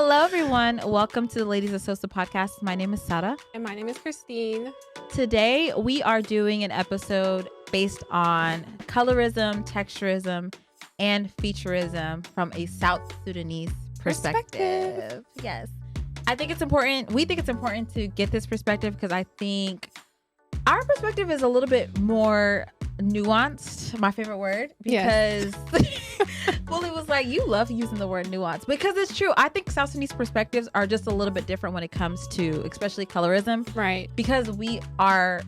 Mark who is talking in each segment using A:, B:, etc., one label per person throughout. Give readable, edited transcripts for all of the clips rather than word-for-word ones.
A: Hello, everyone. Welcome to the Ladies of Sosa podcast. My name is Sahra.
B: And my name is Christine.
A: Today, we are doing an episode based on colorism, texturism, and featurism from a South Sudanese perspective. Yes. I think it's important. We think it's important to get this perspective because I think our perspective is a little bit more nuanced, my favorite word, because Fully was like, you love using the word nuance because it's true. I think South Sudanese perspectives are just a little bit different when it comes to especially colorism,
B: right?
A: Because we are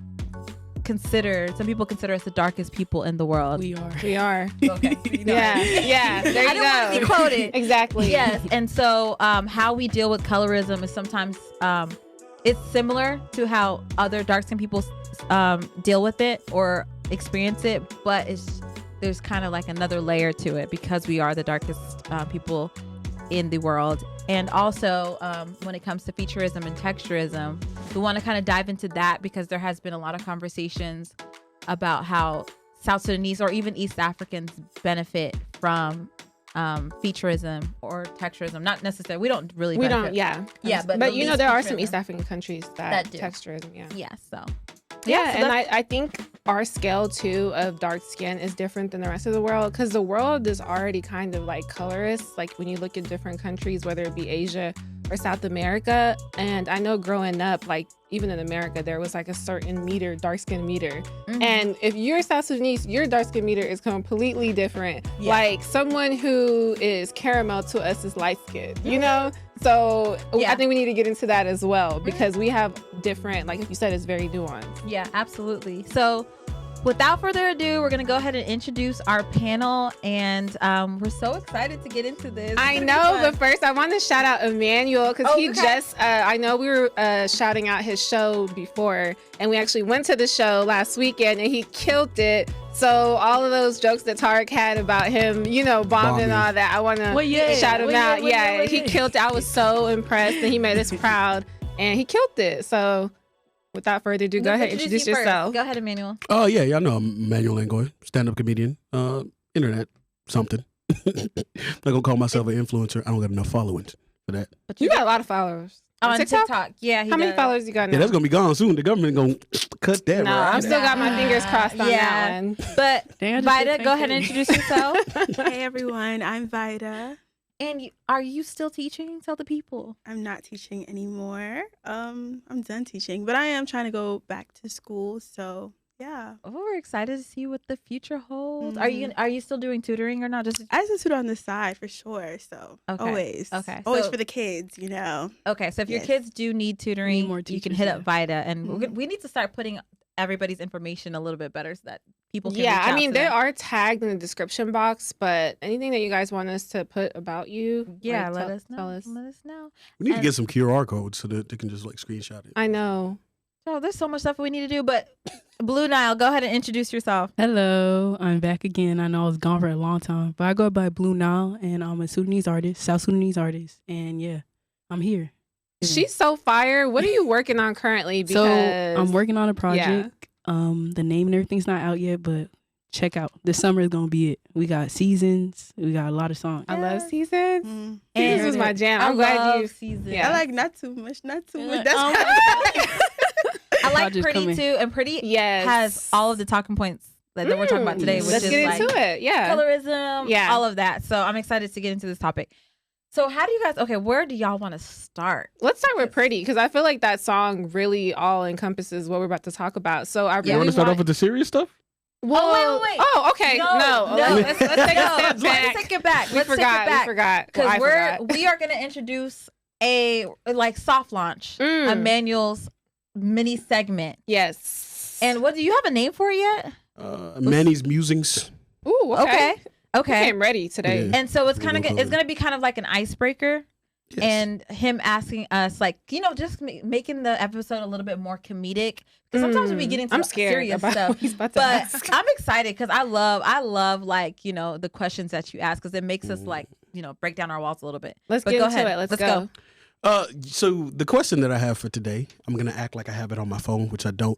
A: considered, some people consider us the darkest people in the world.
B: We are
A: Okay,
B: yeah, there you
A: I
B: go.
A: didn't want to be quoted.
B: Exactly.
A: Yes. And so how we deal with colorism is sometimes it's similar to how other dark-skinned people deal with it or experience it, but there's kind of like another layer to it because we are the darkest people in the world. And also when it comes to featurism and texturism, we want to kind of dive into that because there has been a lot of conversations about how South Sudanese or even East Africans benefit from featurism or texturism. Not necessarily, we don't really benefit.
B: But you know there are some East African countries that
A: do
B: texturism.
A: So
B: I think our scale too of dark skin is different than the rest of the world because the world is already kind of like colorist, like when you look at different countries, whether it be Asia or South America. And I know growing up, like even in America, there was like a certain meter, dark skin meter. Mm-hmm. And if you're South Sudanese, your dark skin meter is completely different. Yeah. Like someone who is caramel to us is light skin, you know? So I think we need to get into that as well because we have different, like you said, it's very nuanced.
A: Yeah, absolutely. So without further ado, we're going to go ahead and introduce our panel. And we're so excited to get into this.
B: I know, but first I want to shout out Amanual because he just, I know we were shouting out his show before and we actually went to the show last weekend and he killed it. So all of those jokes that Tarek had about him, you know, bombing and all that, I want to shout him out. He killed it. I was so impressed and he made us proud and he killed it. So without further ado, go ahead, introduce yourself.
A: Go ahead, Amanual.
C: Oh, yeah, y'all know I'm Emmanuel Langoy, stand-up comedian, internet, something. I'm not going to call myself an influencer. I don't got enough followings for that.
B: But you got a lot of followers.
A: On TikTok? Yeah,
B: How many followers you got now?
C: Yeah, that's going to be gone soon. The government going to cut that.
B: No,
C: right?
B: I'm still got my fingers crossed on that one.
A: But Vaida, go ahead and introduce yourself.
D: Hey, everyone. I'm Vaida.
A: And are you still teaching? Tell the people.
D: I'm not teaching anymore. I'm done teaching, but I am trying to go back to school. So yeah.
A: Oh, we're excited to see what the future holds. Mm-hmm. Are you still doing tutoring or not?
D: I just tutor on the side for sure. So always
A: so,
D: for the kids, you know.
A: Okay, so if your kids do need tutoring, you can hit up Vaida, and we need to start putting everybody's information a little bit better so that people can reach out to
B: they
A: them.
B: are tagged in the description box, but anything that you guys want us to put about you,
A: let us know.
C: We need to get some QR codes so that they can just like screenshot it.
B: I know.
A: Oh, there's so much stuff we need to do, but BlueNile, go ahead and introduce yourself.
E: Hello, I'm back again. I know I was gone for a long time, but I go by BlueNile, and I'm a Sudanese artist, South Sudanese artist, and yeah, I'm here.
B: She's so fire. What are you working on currently? Because
E: so I'm working on a project. The name and everything's not out yet, but check out. This summer is gonna be it. We got Seasons. We got a lot of songs.
B: I love Seasons.
D: Mm-hmm.
B: Seasons was my jam. I'm glad you.
A: Seasons.
D: Yeah. I like not too much. That's
A: I like Pretty too, and Pretty has all of the talking points that we're talking about today. Which
B: Let's get into it. Yeah,
A: colorism. All of that. So I'm excited to get into this topic. So how do you guys? Okay, where do y'all want to start?
B: Let's start with Pretty because I feel like that song really all encompasses what we're about to talk about. So I really
C: want to start off with the serious stuff.
A: Well, wait.
B: Oh, okay. No. Let's take a step back.
A: Let's take it back.
B: We forgot.
A: Because we are going to introduce a soft launch, Amanual's mini segment.
B: Yes.
A: And what do you have a name for it yet?
C: Manny's Musings.
B: Ooh, okay.
A: We
B: came ready today.
C: Yeah.
A: And so it's going to be kind of like an icebreaker.
C: Yes.
A: And him asking us, just making the episode a little bit more comedic. Because sometimes we be getting to serious stuff. But I'm excited because I love the questions that you ask because it makes us break down our walls a little bit.
B: Let's get into it. Let's go.
C: So the question that I have for today, I'm going to act like I have it on my phone, which I don't,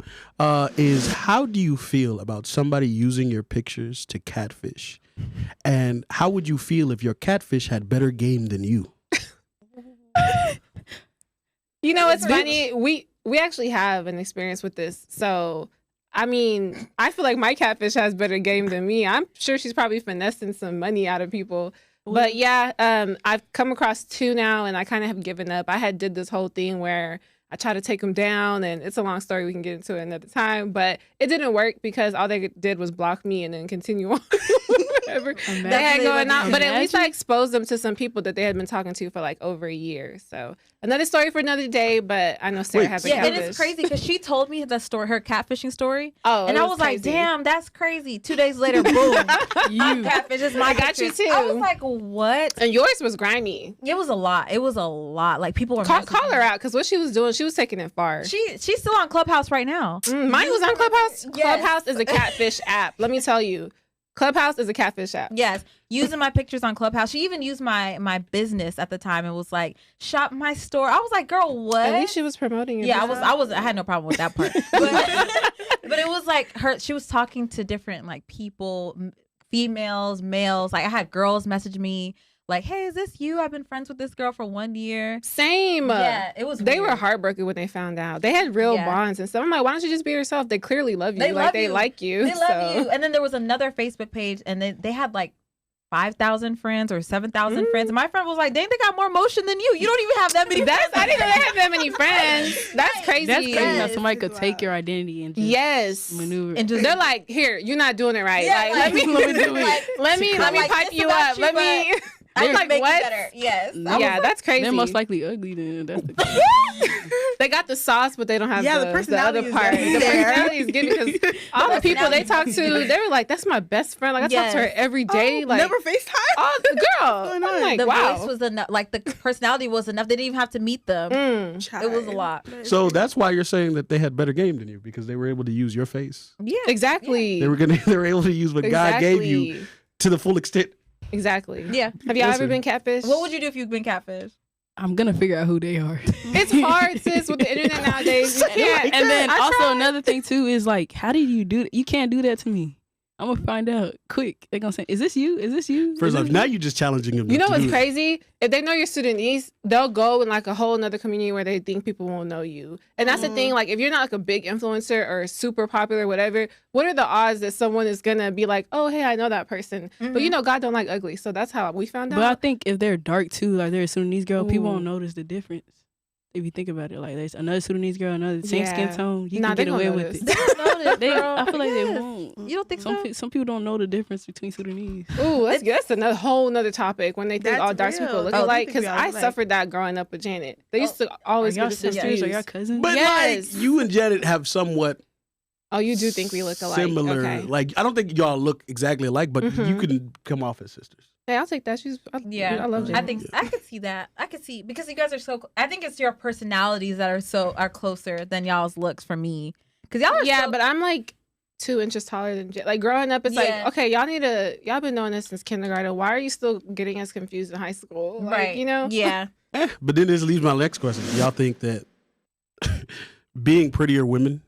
C: is how do you feel about somebody using your pictures to catfish? And how would you feel if your catfish had better game than you?
B: You know, it's funny. We actually have an experience with this. So, I mean, I feel like my catfish has better game than me. I'm sure she's probably finessing some money out of people. But yeah, I've come across 2 now, and I kind of have given up. I had did this whole thing where I tried to take them down, and it's a long story. We can get into it another time. But it didn't work because all they did was block me and then continue on whatever they had going on. But at least I exposed them to some people that they had been talking to for like over a year. So another story for another day. But I know Sarah has a catfish.
A: And it's crazy because she told me the story, her catfishing story.
B: Oh,
A: and I was like, damn, that's crazy. 2 days later, boom,
B: you
A: catfish is my
B: I got you too.
A: I was like, what?
B: And yours was grimy.
A: It was a lot. It was a lot. Like people were
B: call her out because what she was doing, she was taking it far.
A: She's still on Clubhouse right now.
B: Mine was on Clubhouse.
A: Yes.
B: Clubhouse is a catfish app. Let me tell you. Clubhouse is a catfish app.
A: Yes, using my pictures on Clubhouse. She even used my business at the time and was like, "Shop my store." I was like, "Girl, what?"
B: At least she was promoting it.
A: Yeah, I had no problem with that part. But it was like she was talking to different like people, females, males. Like I had girls message me like, "Hey, is this you? I've been friends with this girl for 1 year."
B: Same.
A: Yeah, it was.
B: They were heartbroken when they found out. They had real bonds and stuff. I'm like, why don't you just be yourself? They clearly love you. They like you.
A: They love you. And then there was another Facebook page, and they had like 5,000 friends or 7,000 friends. And my friend was like, "Dang, they got more motion than you. You don't even have that many friends."
B: I didn't know they had that many friends. That's crazy.
E: That's crazy how somebody could take your identity and just maneuver.
A: And just,
B: they're like, "Here, you're not doing it right.
A: Yeah,
B: like, let me
E: do it.
B: Let me pipe you up. Let me."
A: I
B: like,
A: make
B: what?
A: it better. Yes.
B: Yeah, that's crazy.
E: They're most likely ugly then. That's the
B: They got the sauce, but they don't have the other
D: personality
B: part.
D: is
B: The personality is good because all the people they talk to, they were like, "That's my best friend. Like I talk to her every day. Like
D: never FaceTime.
B: Oh, girl. I'm like,
A: the
B: wow.
A: voice was enough. Like the personality was enough. They didn't even have to meet them. It was a lot.
C: So that's why you're saying that they had better game than you, because they were able to use your face.
A: Yeah,
B: exactly.
C: They were able to use what God gave you to the full extent.
B: Exactly.
A: Yeah.
B: Have y'all ever been catfish?
A: What would you do if you've been catfish?
E: I'm gonna figure out who they are.
B: It's hard, sis, with the internet nowadays. You can't.
E: And then also another thing too is like, how did you do that? You can't do that to me. I'm gonna find out quick. They're gonna say, "Is this you? Is this you?"
C: First off, now you're just challenging them.
B: You know what's crazy? If they know you're Sudanese, they'll go in like a whole another community where they think people won't know you. And that's the thing. Like, if you're not like a big influencer or super popular, whatever, what are the odds that someone is gonna be like, "Oh, hey, I know that person"? But you know, God don't like ugly, so that's how we found out.
E: But I think if they're dark too, like they're a Sudanese girl, people won't notice the difference. If you think about it, like there's another Sudanese girl, another same skin tone, you can get away with it.
A: They don't notice,
E: I feel like they won't.
A: You don't think so?
E: Some people don't know the difference between Sudanese.
B: Ooh, that's another whole nother topic when they think all dark people look alike. Because I suffered that growing up with Janet. They used to always
E: are
B: be
E: y'all sisters or y'all cousins.
C: But like you and Janet have somewhat.
B: Oh, you do think we look alike?
C: Similar.
B: Okay.
C: Like I don't think y'all look exactly alike, but you can come off as sisters.
B: Hey, I'll take that. I love Janet.
A: I think I could see that. I could see because you guys are so. I think it's your personalities that are closer than y'all's looks for me. Because y'all are
B: but I'm like 2 inches taller than Janet. Like growing up, it's like, okay, y'all been knowing this since kindergarten. Why are you still getting us confused in high school? Like,
A: right.
B: You know?
A: Yeah.
C: But then this leaves my next question. Do y'all think that being prettier women,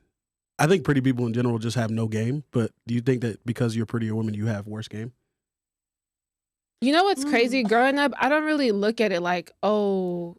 C: I think pretty people in general just have no game, but do you think that because you're prettier women, you have worse game?
B: You know what's crazy? Growing up, I don't really look at it like, oh,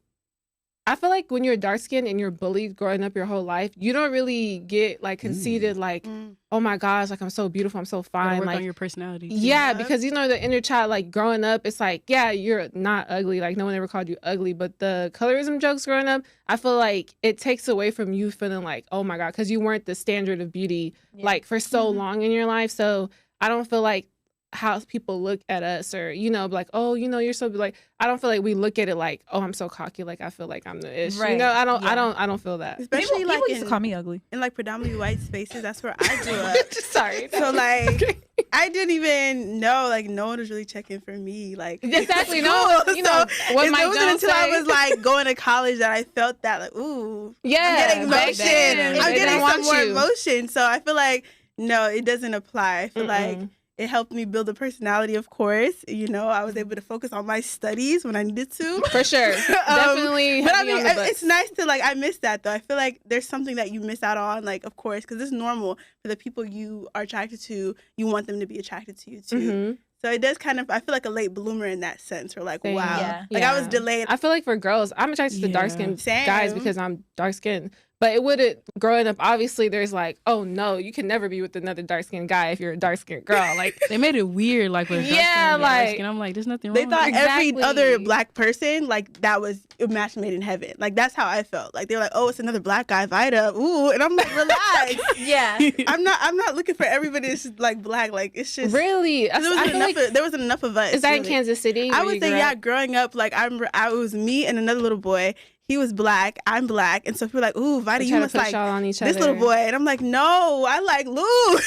B: I feel like when you're dark skinned and you're bullied growing up your whole life, you don't really get like conceited, like, oh my gosh, like I'm so beautiful, I'm so fine.
E: Work
B: like
E: on your personality.
B: Yeah, because you know the inner child, like growing up, it's like, yeah, you're not ugly. Like no one ever called you ugly. But the colorism jokes growing up, I feel like it takes away from you feeling like, oh my God, because you weren't the standard of beauty like for so long in your life. So I don't feel like how people look at us or, you know, like, oh, you know, you're so like, I don't feel like we look at it like, oh, I'm so cocky. Like, I feel like I'm the ish. Right. You know, I don't feel that.
D: Especially
A: people
D: like
A: used to call me ugly.
D: In like predominantly white spaces. That's where I grew up.
B: Sorry.
D: So like, I didn't even know, like no one was really checking for me. Like
B: exactly. No, you know, what
D: it wasn't until I was like going to college that I felt that like, ooh,
B: yeah,
D: I'm getting emotion. I'm getting some more emotion. So I feel like, no, it doesn't apply. I feel like it helped me build a personality, of course. You know, I was able to focus on my studies when I needed to.
B: For sure. Definitely.
D: But I mean, it's nice to, like, I miss that, though. I feel like there's something that you miss out on, like, of course, because it's normal for the people you are attracted to. You want them to be attracted to you, too. So it does kind of, I feel like a late bloomer in that sense. Or like,
B: Same.
D: wow.
A: Yeah.
D: Like I was delayed.
B: I feel like for girls, I'm attracted to dark-skinned
D: Same.
B: guys because I'm dark-skinned. But it wouldn't, growing up, obviously there's like, oh no, you can never be with another dark-skinned guy if you're a dark-skinned girl. Like
E: They made it weird, like with
B: Yeah, like-
E: and I'm like, there's nothing wrong.
D: They thought
E: with that.
D: every
B: Exactly.
D: other black person, like that was a match made in heaven. Like that's how I felt. Like they were like, oh, it's another black guy, Vaida. Ooh, and I'm like, relax.
A: Yeah.
D: I'm not looking for everybody that's just like black. Like it's just
B: really, I feel like,
D: there wasn't enough of us.
B: is that in
D: really.
B: Kansas City?
D: I
B: where
D: would
B: you
D: say,
B: grew
D: yeah,
B: up?
D: growing up, like I was me and another little boy. He was black, I'm black, and so people were like, ooh, Vaida,
B: They
D: you
B: try to
D: must
B: put
D: like
B: y'all on each
D: this
B: other.
D: little boy. And I'm like, no, I like Luke.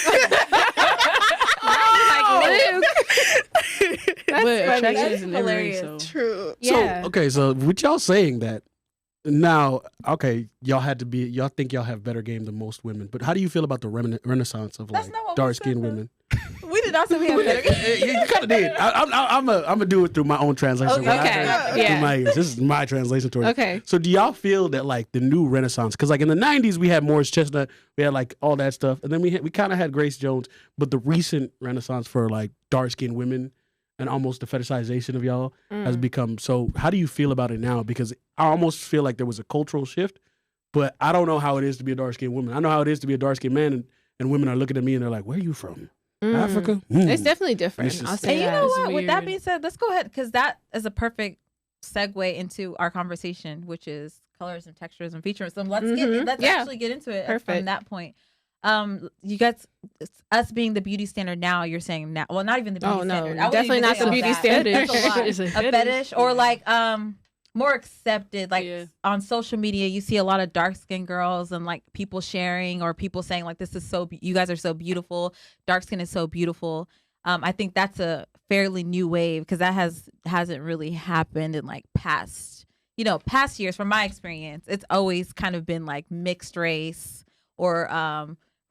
B: That's
E: But
B: funny.
E: attraction
A: That's
E: is in everything.
A: hilarious.
E: So
D: True.
B: Yeah.
C: So okay, so with y'all saying that now, okay, y'all think y'all have better game than most women, but how do you feel about the renaissance of
A: That's
C: like
A: not what we
C: dark skinned
A: said, though.
C: women?
A: We did not say we have better.
C: You kind of did. I'm gonna do it through my own translation.
A: Okay.
C: What I
B: Okay.
C: heard
B: Yeah.
C: through my ears. This is my translation to it.
B: Okay.
C: So do y'all feel that like the new renaissance? Because like in the '90s we had Morris Chestnut, we had like all that stuff, and then we kind of had Grace Jones. But the recent renaissance for like dark skinned women and almost the fetishization of y'all has become. So how do you feel about it now? Because I almost feel like there was a cultural shift, but I don't know how it is to be a dark skinned woman. I know how it is to be a dark skinned man, and women are looking at me and they're like, "Where are you from? Africa?"
B: It's definitely different.
C: It's just-
B: I'll say
A: And you
B: that.
A: know
E: It's
A: what? With that
E: weird.
A: being said, let's go ahead because that is a perfect segue into our conversation, which is colorism, texturism, featurism. Let's
B: Yeah.
A: actually get into it from
B: Perfect.
A: that point. You guys, us being the beauty standard now, you're saying now. Well, not even the beauty
B: Oh, no,
A: standard. I wouldn't
B: definitely
A: even
B: not
A: say
B: the
A: all
B: beauty
A: that.
B: standard.
A: That's a lot.
E: It's a
A: A
E: fetish.
A: fetish or
E: Yeah.
A: like more accepted. Like
E: Yeah.
A: on social media, you see a lot of dark skinned girls and like people sharing or people saying like, "This is so. You guys are so beautiful. Dark skin is so beautiful." I think that's a fairly new wave because that hasn't really happened in like past years. From my experience, it's always kind of been like mixed race or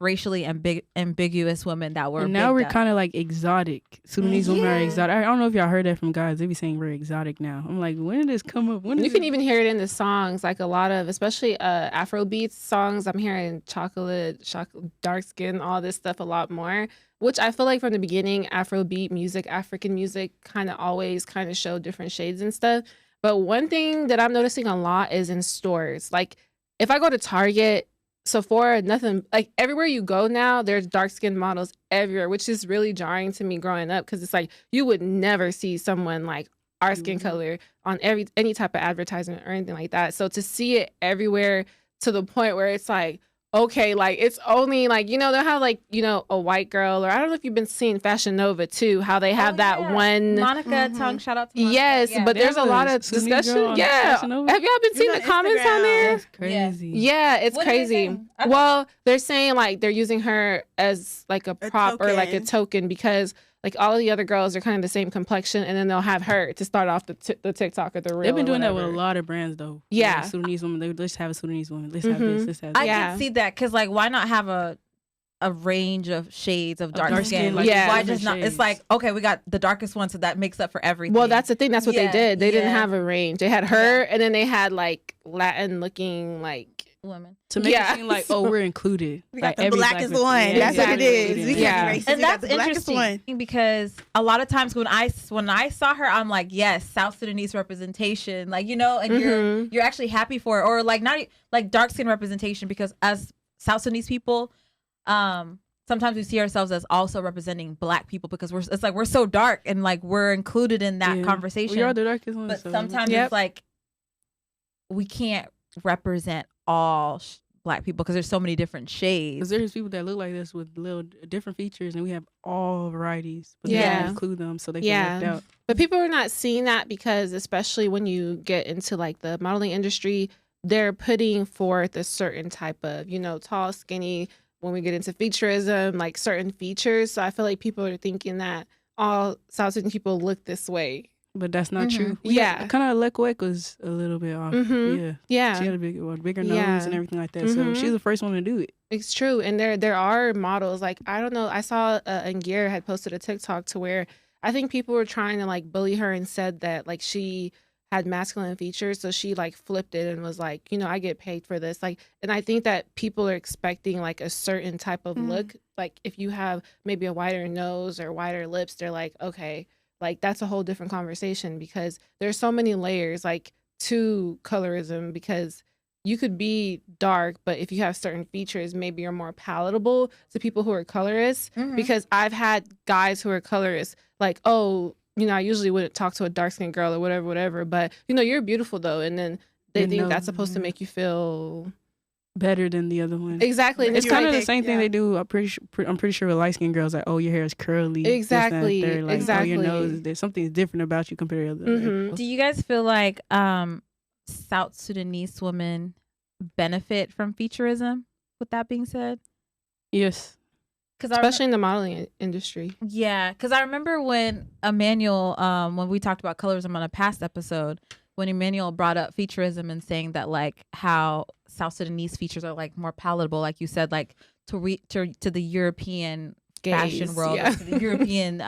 A: racially ambiguous women that were.
E: And now
A: big
E: we're
A: up.
E: kind of like exotic. Sudanese women are exotic. I don't know if y'all heard that from guys. They be saying we're exotic now. I'm like, when did this come up? When
B: You
E: did
B: can
E: it-
B: even hear it in the songs, like a lot of, especially Afrobeats songs. I'm hearing chocolate, dark skin, all this stuff a lot more, which I feel like from the beginning, Afrobeat music, African music kind of always kind of showed different shades and stuff. But one thing that I'm noticing a lot is in stores. Like if I go to Target, Sephora, nothing, like everywhere you go now, there's dark skinned models everywhere, which is really jarring to me growing up because it's like you would never see someone like our skin color on any type of advertisement or anything like that. So to see it everywhere to the point where it's like, okay, like it's only like, they'll have like, a white girl, or I don't know if you've been seeing Fashion Nova too, how they have that one.
A: Monica Tongue. Shout out to Monica.
B: Yes,
A: Yeah.
B: but there's a
E: They
B: lot
E: have
B: of
E: a Sudanese
B: discussion.
E: girl on
B: Yeah.
E: Fashion Nova?
B: Have y'all been seeing the
D: on
B: comments on
D: Instagram.
B: there?
E: That's crazy.
B: Yeah, it's
A: What are they
B: crazy.
A: saying? I
B: Well, they're saying like they're using her as like a prop or like a
D: token.
B: token because like all of the other girls are kind of the same complexion, and then they'll have her to start off the TikTok or the reel.
E: They've been
B: or
E: doing that with a
B: whatever.
E: lot of brands though.
B: Yeah.
E: Like Sudanese women. They let's have a Sudanese woman. Let's have this. Let's have that.
A: I
B: Yeah.
A: can see that because like why not have a range of shades of dark
E: dark
A: skin?
E: skin,
A: Like,
B: yeah.
A: why
E: different
A: just not? It's
E: shades.
A: like okay, we got the darkest one, so that makes up for everything.
B: Well, that's the thing. That's what they
A: Yeah,
B: did. They didn't
A: yeah.
B: have a range. They had her, and then they had like Latin looking like.
A: women.
E: To make
B: Yeah.
E: it seem like, oh, we're included.
D: We
E: Like,
D: got the
E: every
D: blackest
E: black
D: one.
E: person-
D: That's what it
B: exactly.
D: is. We
B: Yeah.
D: can't be racist.
A: And
D: We got
A: that's
D: the blackest
A: interesting
D: one.
A: because a lot of times when I saw her, I'm like, yes, South Sudanese representation, like and you're actually happy for it, or like not like dark skin representation because as South Sudanese people, sometimes we see ourselves as also representing Black people because it's like we're so dark and like we're included in that
E: Yeah.
A: conversation.
E: We are the darkest ones.
A: But
E: so-
A: sometimes
B: Yep.
A: it's like we can't represent all Black people because there's so many different
E: Because
A: shades.
E: there's people that look like this with little different features, and we have all varieties. But they
B: Yeah.
E: don't include them, so they feel
B: Yeah.
E: left out.
B: But people are not seeing that because, especially when you get into like the modeling industry, they're putting forth a certain type of, tall, skinny. When we get into featurism, like certain features. So I feel like people are thinking that all South Sudanese people look this way.
E: But that's not
A: Mhm.
E: true.
B: Yeah.
E: Kind of Lekwek was a little bit off.
B: Mhm.
E: Yeah.
B: Yeah.
E: She had a bigger nose
B: Yeah.
E: and everything like that. So
B: Mhm.
E: she's the first one to do it.
B: It's true. And there are models, like, I don't know, I saw Angir had posted a TikTok to where I think people were trying to like bully her and said that like she had masculine features, so she like flipped it and was like, you know, I get paid for this. Like, and I think that people are expecting like a certain type of look. Like if you have maybe a wider nose or wider lips, they're like, okay, like that's a whole different conversation, because there's so many layers like to colorism, because you could be dark, but if you have certain features, maybe you're more palatable to people who are colorists. Because I've had guys who are colorists like, oh, you know, I usually wouldn't talk to a dark-skinned girl or whatever, but, you know, you're beautiful, though. And then they think that's supposed to make you feel
E: better than the other one.
B: Exactly.
E: It's kind of the same thing they do. I'm pretty sure with light-skinned girls, like, oh, your hair is curly.
B: Exactly.
E: Like,
B: exactly.
E: Oh, your nose, there's something different about you compared to others.
A: Do you guys feel like South Sudanese women benefit from featurism, with that being said?
E: Yes.
B: Especially in the modeling industry.
A: Yeah, because I remember when Amanual, when we talked about colorism on a past episode, when Amanual brought up featurism and saying that like how South Sudanese features are like more palatable, like you said, like to the European fashion world, to the European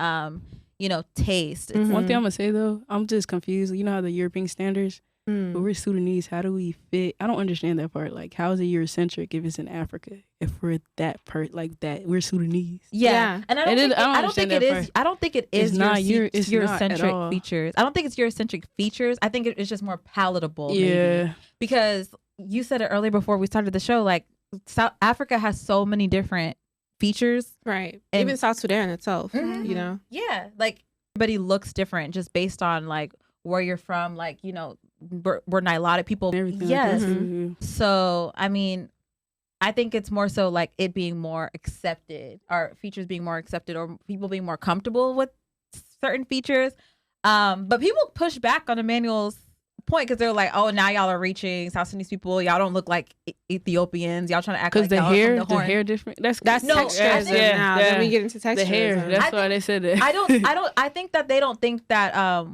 A: you know, taste.
E: One thing I'm gonna say though, I'm just confused. You know how the European standards, but we're Sudanese. How do we fit? I don't understand that part. Like, how is it Eurocentric if it's in Africa? If we're that like that, we're Sudanese.
A: Yeah. And I don't think it is. I don't think it is.
E: It's not
A: Eurocentric features. I don't think it's Eurocentric features. I think it's just more palatable.
E: Yeah.
A: Maybe. Because you said it earlier before we started the show. Like, South Africa has so many different features.
B: Right. And even South Sudan itself. You know.
A: Yeah. Like, everybody looks different just based on like where you're from. Like, you know, we're Nilotic people.
E: Everything.
A: Yes.
E: Like
A: So I mean, I think it's more so like it being more accepted, or features being more accepted, or people being more comfortable with certain features. But people push back on Amanual's point because they're like, "Oh, now y'all are reaching South Sudanese people. Y'all don't look like Ethiopians. Y'all trying to act like
E: the hair different. That's
B: texturism. Now then we get into texturism.
E: The hair. That's why they said that.
A: I think that they don't think that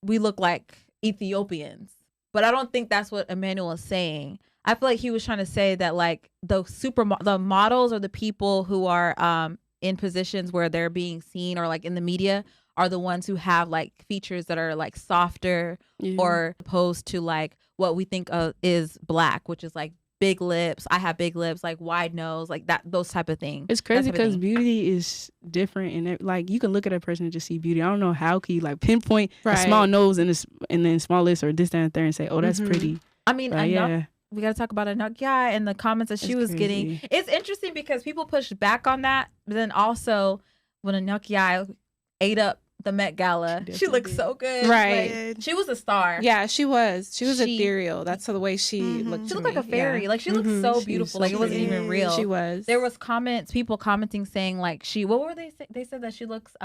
A: we look like Ethiopians, but I don't think that's what Amanual is saying. I feel like he was trying to say that like the models or the people who are in positions where they're being seen or like in the media are the ones who have like features that are like softer or opposed to like what we think of is black, which is like big lips. I have big lips, like wide nose, like that, those type of things.
E: It's crazy because beauty is different, and like you can look at a person and just see beauty. I don't know how can you like pinpoint a small nose and then small lips or this, that, and there and say, oh, that's pretty.
A: I mean, we got to talk about Anok Yai and the comments that she was getting. It's interesting because people pushed back on that, but then also when Anok Yai ate up the Met Gala, she looked so good.
B: Right.
A: Like, she was a star.
B: Yeah, she was. She was ethereal. That's the way she looked.
A: She looked like a fairy. Yeah. Like she looked so beautiful. Like it wasn't even real.
B: She was.
A: There was people commenting saying like what were they say? They said that she looks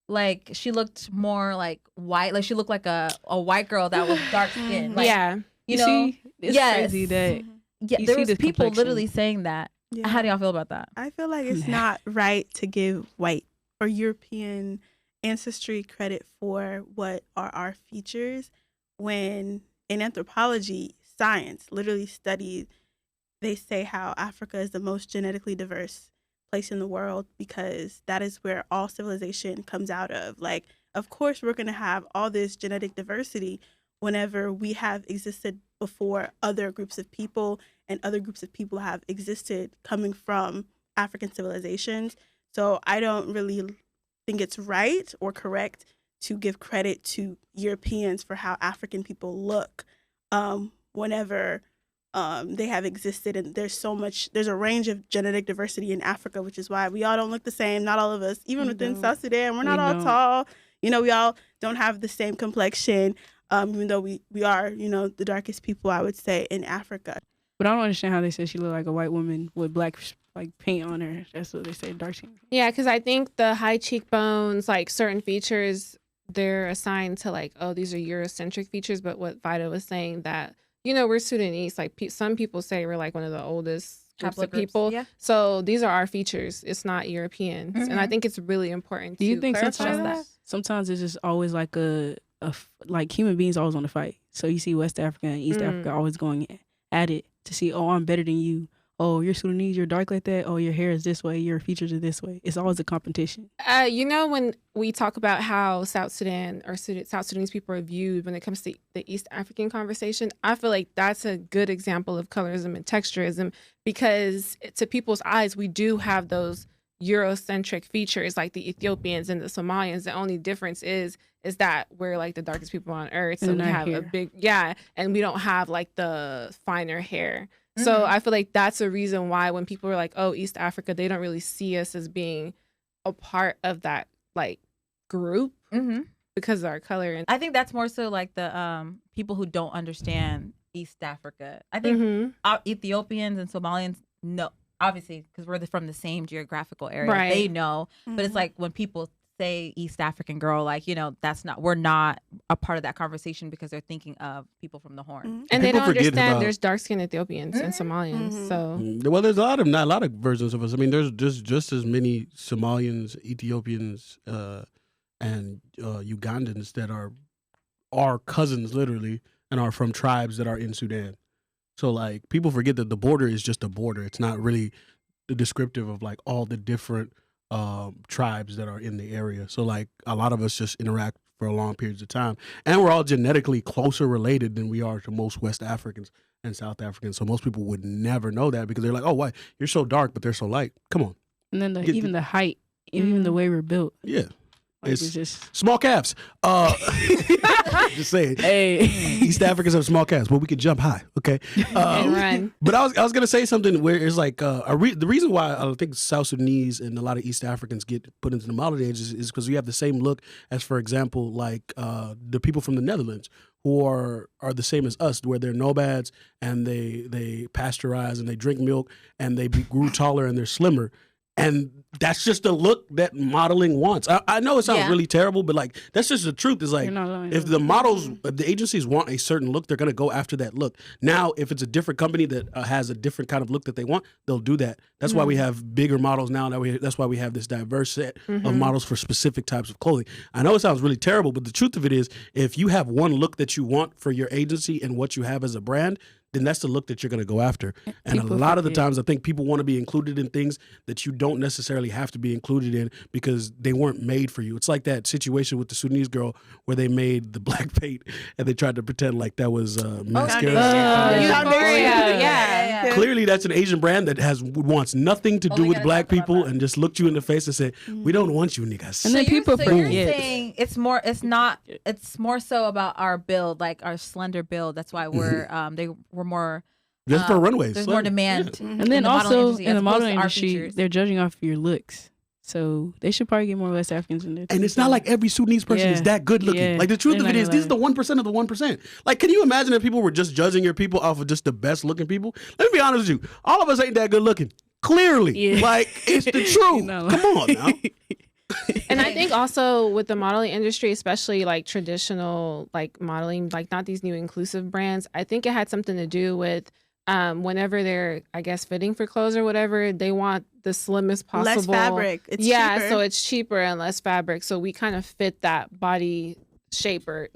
A: like she looked more like white. Like she looked like a white girl that was dark skinned. Like,
B: yeah.
A: You know?
E: See, it's crazy that
A: there was people literally saying that. Yeah. How do y'all feel about that?
D: I feel like it's not right to give white or European ancestry credit for what are our features when in anthropology science literally studies, they say how Africa is the most genetically diverse place in the world because that is where all civilization comes out of. Like, of course we're going to have all this genetic diversity whenever we have existed before other groups of people and other groups of people have existed coming from African civilizations. So I don't really think it's right or correct to give credit to Europeans for how African people look whenever they have existed. And there's a range of genetic diversity in Africa, which is why we all don't look the same. Not all of us, even within South Sudan, we're not all tall. You know, we all don't have the same complexion. Even though we are, you know, the darkest people, I would say, in Africa.
E: But I don't understand how they said she looked like a white woman with black like paint on her. That's what they say, dark skin.
B: Yeah, because I think the high cheekbones, like certain features, they're assigned to like, oh, these are Eurocentric features. But what Vaida was saying that, you know, we're Sudanese. Like some people say we're like one of the oldest groups of people. Yeah. So these are our features. It's not Europeans. And I think it's really important.
E: Do you think
B: sometimes
E: it's just always like like human beings always want to fight? So you see West Africa and East Africa always going at it to see, oh, I'm better than you. oh, you're Sudanese, you're dark like that. Oh, your hair is this way, your features are this way. It's always a competition.
B: You know, when we talk about how South Sudan or South Sudanese people are viewed when it comes to the East African conversation, I feel like that's a good example of colorism and texturism, because to people's eyes, we do have those Eurocentric features like the Ethiopians and the Somalians. The only difference is that we're like the darkest people on earth. So we have a big, and we don't have like the finer hair. So I feel like that's a reason why when people are like, oh, East Africa, they don't really see us as being a part of that like group because of our color. And
A: I think that's more so like the people who don't understand East Africa. I think Ethiopians and Somalians know, obviously, because we're from the same geographical area.
B: Right.
A: They know, but it's like when people say East African girl, like, you know, we're not a part of that conversation because they're thinking of people from the Horn.
B: And they don't understand there's dark-skinned Ethiopians and Somalians. So
C: well, there's not a lot of versions of us. I mean, there's just as many Somalians, Ethiopians, and Ugandans that are cousins literally and are from tribes that are in Sudan. So like people forget that the border is just a border. It's not really descriptive of like all the different tribes that are in the area. So like a lot of us just interact for long periods of time, and we're all genetically closer related than we are to most West Africans and South Africans. So most people would never know that because they're like, oh, why you're so dark but they're so light. Come on.
E: And then even the height, even the way we're built.
C: Yeah.
E: Like
C: it's
E: just
C: small calves. Just saying.
E: Hey,
C: East Africans have small calves, but we can jump high. Okay.
B: and run.
C: But I was gonna say something where it's like the reason why I think South Sudanese and a lot of East Africans get put into the modern age is because we have the same look as, for example, like the people from the Netherlands who are the same as us, where they're nomads and they pasteurize and they drink milk and they grew taller and they're slimmer. And that's just the look that modeling wants. I know it sounds really terrible, but like that's just the truth. Is like if the models, if the agencies want a certain look, they're gonna go after that look. Now, if it's a different company that has a different kind of look that they want, they'll do that. That's why we have bigger models now. That's why we have this diverse set of models for specific types of clothing. I know it sounds really terrible, but the truth of it is, if you have one look that you want for your agency and what you have as a brand, then that's the look that you're going to go after. And a lot of the times I think people want to be included in things that you don't necessarily have to be included in because they weren't made for you. It's like that situation with the Sudanese girl where they made the black paint and they tried to pretend like that was mascara.
A: Yeah.
C: Clearly that's an Asian brand that wants nothing to do with black people and just looked you in the face and said, we don't want you niggas.
E: And then people
A: you're saying it's more so about our build, like our slender build. That's why we're more
C: just for runways.
A: There's more demand.
E: And then also in the modeling industry, they're judging off your looks. So they should probably get more West Africans in there.
C: And it's not like every Sudanese person is that good looking. Like the truth of it is, these are the 1% of the 1%. Like, can you imagine if people were just judging your people off of just the best looking people? Let me be honest with you. All of us ain't that good looking. Clearly. Yeah. Like, it's the truth. Come on now.
B: And I think also with the modeling industry, especially like traditional like modeling, like not these new inclusive brands, I think it had something to do with whenever they're, I guess, fitting for clothes or whatever, they want the slimmest possible.
D: Less fabric. It's cheaper.
B: So it's cheaper and less fabric. So we kind of fit that body shape or,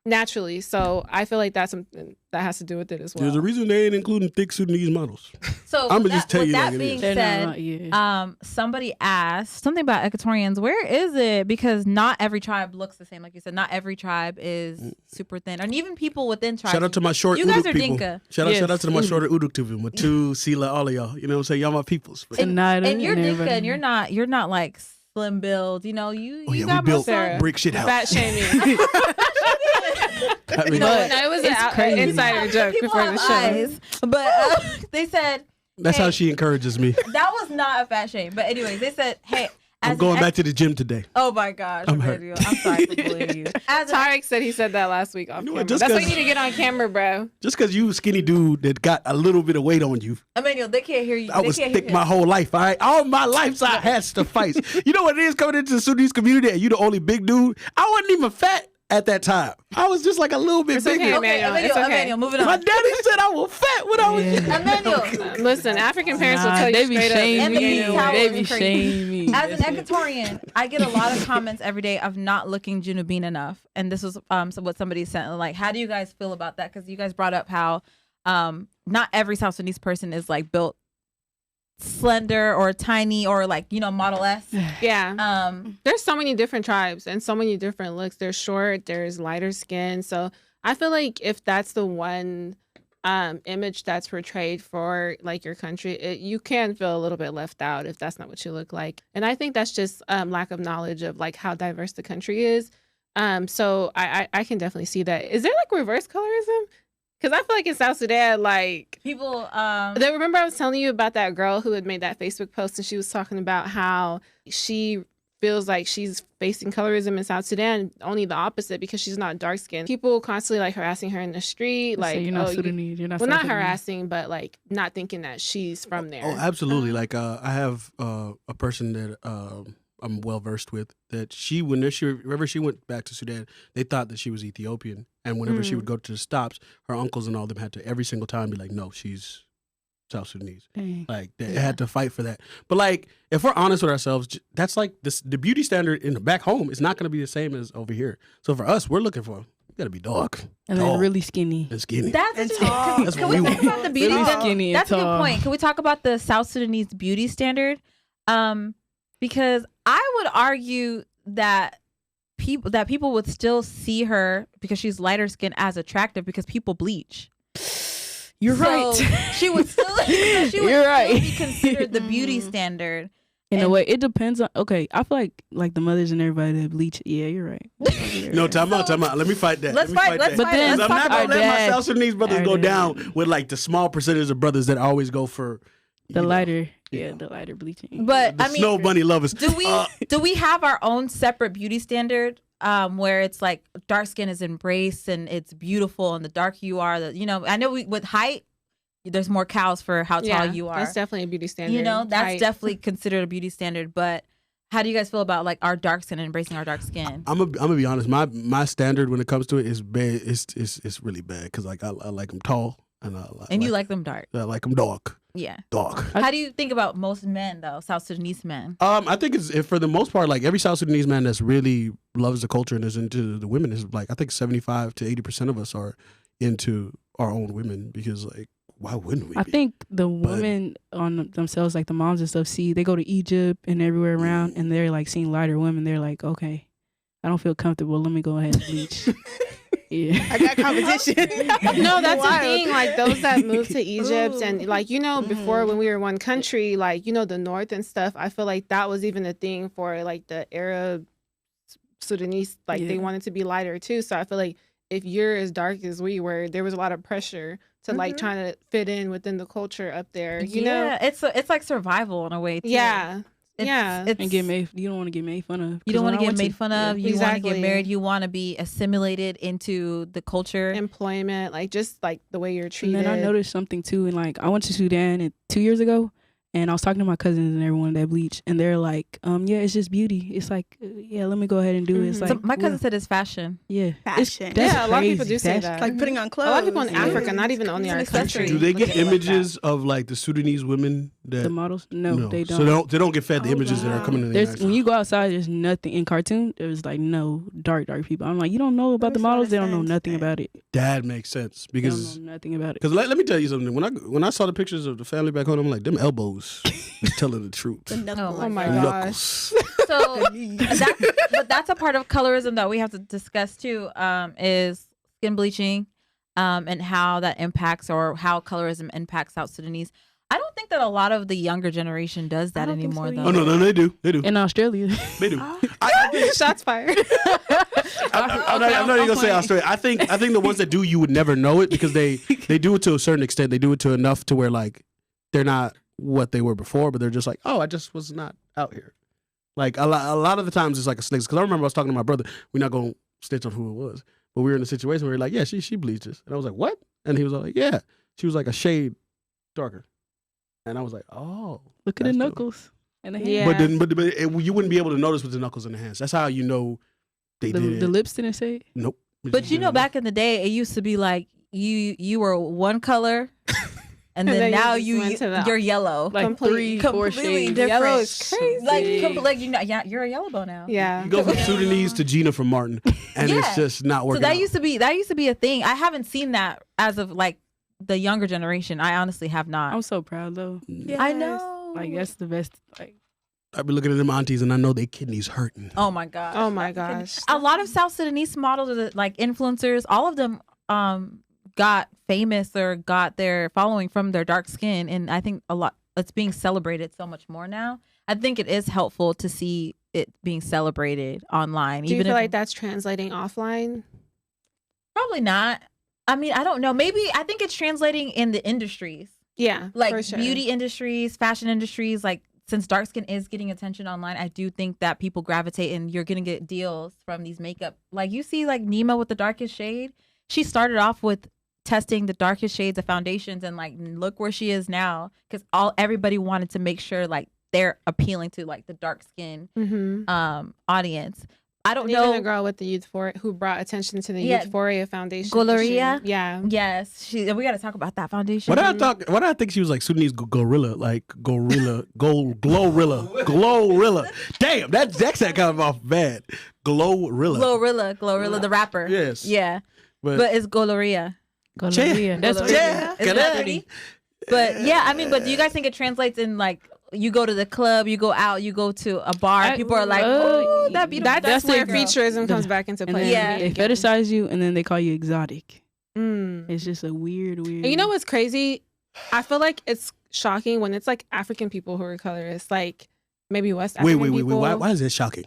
B: naturally. So I feel like that's something that has to do with it as well.
C: There's a reason they ain't including thick Sudanese models.
A: So
C: I'm gonna just tell you
A: that being said, somebody asked something about Equatorians. Where is it? Because not every tribe looks the same. Like you said, not every tribe is super thin, and even people within tribes.
C: Shout out to my short
A: You
C: Uduk
A: guys are
C: people.
A: Dinka.
C: Shout out to my shorter Uduk people. Matu, Sila, all of y'all. You know what I'm saying? Y'all my peoples.
A: And you're Dinka, and you're not like slim build. You got
C: we built
A: muscle.
C: brick shit house.
B: Fat shaming. It was an insider joke before the show.
A: But they said
C: that's how she encourages me.
A: That was not a fat shame. But anyways, they said, hey,
C: I'm going back to the gym today.
A: Oh my gosh, I'm sorry for bullying you.
B: Tarek said he said that last week off camera. That's why you need to get on camera, bro.
C: Just because you skinny dude that got a little bit of weight on you.
A: Emmanuel, they can't hear you.
C: I was thick my whole life, all right? All my life I had to fight. You know what it is coming into the Sudanese community and you the only big dude? I wasn't even fat at that time. I was just like a little bit bigger.
B: Okay,
A: Emmanuel, moving on.
C: My daddy said I was fat when I was
A: Emmanuel.
B: Listen, African parents will tell you straight up.
E: They be shaming me.
A: As an Equatorian, I get a lot of comments every day of not looking Junubin enough. And this was what somebody sent. Like, how do you guys feel about that? Because you guys brought up how not every South Sudanese person is like built slender or tiny or like, you know, Model S.
B: Yeah. There's so many different tribes and so many different looks. There's short, there's lighter skin. So I feel like if that's the one image that's portrayed for like your country, you can feel a little bit left out if that's not what you look like. And I think that's just lack of knowledge of like how diverse the country is. So I can definitely see that. Is there like reverse colorism? Because I feel like in South Sudan, like
A: People,
B: remember I was telling you about that girl who had made that Facebook post and she was talking about how she feels like she's facing colorism in South Sudan, only the opposite because she's not dark skinned. People constantly like harassing her in the street, like
E: you're not Sudanese, you're not.
B: Well,
E: South
B: not
E: Sudanese.
B: harassing, but like not thinking that she's from there.
C: Oh, absolutely. Like I have a person that I'm well versed with that whenever she went back to Sudan, they thought that she was Ethiopian, and whenever she would go to the stops, her uncles and all them had to every single time be like, no, she's South Sudanese.
E: Dang.
C: Like they had to fight for that. But like, if we're honest with ourselves, that's like the beauty standard in the back home is not going to be the same as over here. So for us, we're looking for you got to be dark
E: And
C: tall,
E: then really skinny.
C: and skinny.
A: that's
D: And
A: interesting.
D: tall.
C: That's
A: Can
C: what
A: we
C: we
A: talk
C: want.
A: about the beauty
E: Really
A: standard?
E: skinny and
A: That's a good
E: tall.
A: point. Can we talk about the South Sudanese beauty standard? Because I would argue that people would still see her because she's lighter skinned as attractive because people bleach.
E: You're
A: So
E: right.
A: She would still
E: You're
A: still
E: right.
A: be considered the beauty standard.
E: In a
A: And-
E: way, it depends on. Okay, I feel like the mothers and everybody that bleach. Yeah, you're right.
C: No, time out. Let me fight that.
A: Let's
C: Let me
A: fight. Let's
C: that.
E: But then-
A: fight.
C: I'm
A: Let's
C: not
A: talk
C: gonna
A: about
C: let my
E: dad-
C: South Sudanese brothers
E: our
C: go
E: dad-
C: down with like the small percentage of brothers that always go for
E: The
C: you know,
E: lighter,
C: yeah.
E: the lighter bleaching.
A: But
C: the
A: I mean,
C: snow bunny lovers.
A: do we have our own separate beauty standard? Where it's like dark skin is embraced and it's beautiful, and the darker you are, I know with height, there's more cows for how tall you are.
B: That's definitely a beauty standard.
A: You know, that's
B: Height.
A: definitely considered a beauty standard. But how do you guys feel about like our dark skin and embracing our dark skin?
C: I'm gonna be honest. My standard when it comes to it is bad. It's really bad because like I like them tall and
A: You like them dark.
C: I like them dark.
A: Yeah.
C: Dark.
A: How do you think about most men though, South Sudanese men?
C: I think for the most part, like every South Sudanese man that's really loves the culture and is into the women is like I think 75 to 80% of us are into our own women because like why wouldn't we?
E: I
C: be?
E: think the women on themselves, like the moms and stuff, they go to Egypt and everywhere around, and they're like seeing lighter women. They're like, okay, I don't feel comfortable. Let me go ahead and bleach. Yeah.
D: I got competition.
B: No, that's the
D: Wild.
B: thing. Like those that moved to Egypt and like, before when we were one country, like, the North and stuff, I feel like that was even a thing for like the Arab Sudanese, like they
E: Yeah.
B: wanted to be lighter too. So I feel like if you're as dark as we were, there was a lot of pressure to like trying to fit in within the culture up there, you know?
A: Yeah, it's like survival in a way too.
B: Yeah. Yeah.
A: It's,
E: And you don't want to get made fun of.
A: you don't want to get made
E: fun
A: fun of. You want to
B: Exactly.
A: get married. You want to be assimilated into the culture.
B: Employment, like just like the way you're
E: And
B: treated.
E: then I noticed something too, and like I went to Sudan 2 years ago, and I was talking to my cousins and everyone that bleach, and they're like, yeah, it's just beauty. It's like, yeah, let me go ahead and do it. It's
B: Mhm.
E: like,
A: So my cousin
E: well,
A: said it's fashion.
E: yeah,
D: Fashion.
E: That's
B: Yeah, a lot of people
E: crazy.
B: do say
E: That's-
B: that.
D: Like putting on clothes.
B: A lot of people in
E: Yeah.
B: Africa, not even only
A: It's
B: our
A: an accessory.
B: country.
C: Do they get
A: Look at it like
C: images of like the Sudanese women that
E: The models? No, they don't.
C: So they don't get fed the
D: Oh,
C: images that are
D: wow.
C: coming in the
E: There's
C: United
E: when
C: States.
E: you go outside, there's nothing in cartoon. There's like no dark people. I'm like, you don't know about the
D: Makes a lot
E: models.
D: of
E: They don't know
D: sense,
E: nothing
D: man.
E: about it.
C: That makes sense
E: They
C: because
E: don't know nothing about it.
C: let me tell you something. When I saw the pictures of the family back home, I'm like, them elbows is telling the truth.
D: The knuckles.
A: Oh
B: my
C: The
B: gosh.
C: knuckles.
A: So that's a part of colorism that we have to discuss too. Is skin bleaching, and how that impacts or how colorism impacts South Sudanese. I don't think that a lot of the younger generation does that
E: I don't think
A: anymore,
E: so
A: though.
C: Oh no, they do.
E: In Australia,
C: They do.
D: Oh.
C: I think
B: Shots fired.
C: I'm not even gonna say Australia. I think the ones that do, you would never know it because they do it to a certain extent. They do it to enough to where like they're not what they were before, but they're just like, oh, I just was not out here. Like a lot of the times it's like a snake. Because I remember I was talking to my brother. We're not gonna snitch on who it was, but we were in a situation where we're like, yeah, she bleaches, and I was like, what? And he was like, yeah, she was like a shade darker, and I was like, oh,
E: look at the
C: that's dope.
E: knuckles and the hands.
B: Yeah.
C: But you wouldn't be able to notice with the knuckles in the hands. That's how you know they
E: The,
C: did it.
E: the lips didn't say it.
C: Nope.
A: But back in the day, it used to be like you were one color, and then
B: then you
A: now
B: just went to the-
A: you're yellow.
E: Like
B: Completely-
E: 3-4
A: completely
E: shades.
A: different.
B: Yellow is crazy.
A: Like you're a yellow bow now.
B: Yeah.
C: You go from Sudanese to Gina from Martin, and it's
A: Yeah.
C: just not
A: So
C: working.
A: that
C: out.
A: used to be a thing. I haven't seen that as of like the younger generation. I honestly have not.
E: I'm so proud though.
A: I know. Oh.
E: Like that's the best. Like
C: I be looking at them aunties and I know their kidneys hurting.
A: Oh my gosh.
B: Oh my gosh.
A: A lot of South Sudanese models, like influencers, all of them got famous or got their following from their dark skin, and I think a lot it's being celebrated so much more now. I think it is helpful to see it being celebrated online.
B: Do you feel like that's translating offline?
A: Probably not. I mean, I don't know. Maybe I think it's translating in the industries.
B: Yeah,
A: Like
B: for sure.
A: beauty industries, fashion industries, like since dark skin is getting attention online, I do think that people gravitate and you're going to get deals from these makeup. Like you see like Nima with the darkest shade. She started off with testing the darkest shades of foundations and like look where she is now because everybody wanted to make sure like they're appealing to like the dark skin audience. I don't know.
B: Even the girl with the Euphoria who brought attention to the Euphoria foundation.
A: Gloria?
B: Yeah.
A: Yes. We got to talk about that foundation.
C: What did I think she was like Sudanese gorilla, like glorilla. Damn, that accent kind of off bad.
A: Glorilla, the rapper.
C: Yes.
A: Yeah. But it's Gloria.
E: Gloria. That's
A: Gloria. It's pretty. But yeah, I mean, but do you guys think it translates in like you go to the club, you go out, you go to a bar, people are like, oh, that beautiful.
B: That's where
A: girl.
B: Featurism comes back into
E: And
B: play.
E: then they fetishize you, and then they call you exotic. It's just a weird.
B: And you know what's crazy? I feel like it's shocking when it's like African people who are colorist, like maybe West African
C: Wait.
B: people.
C: Why is that shocking?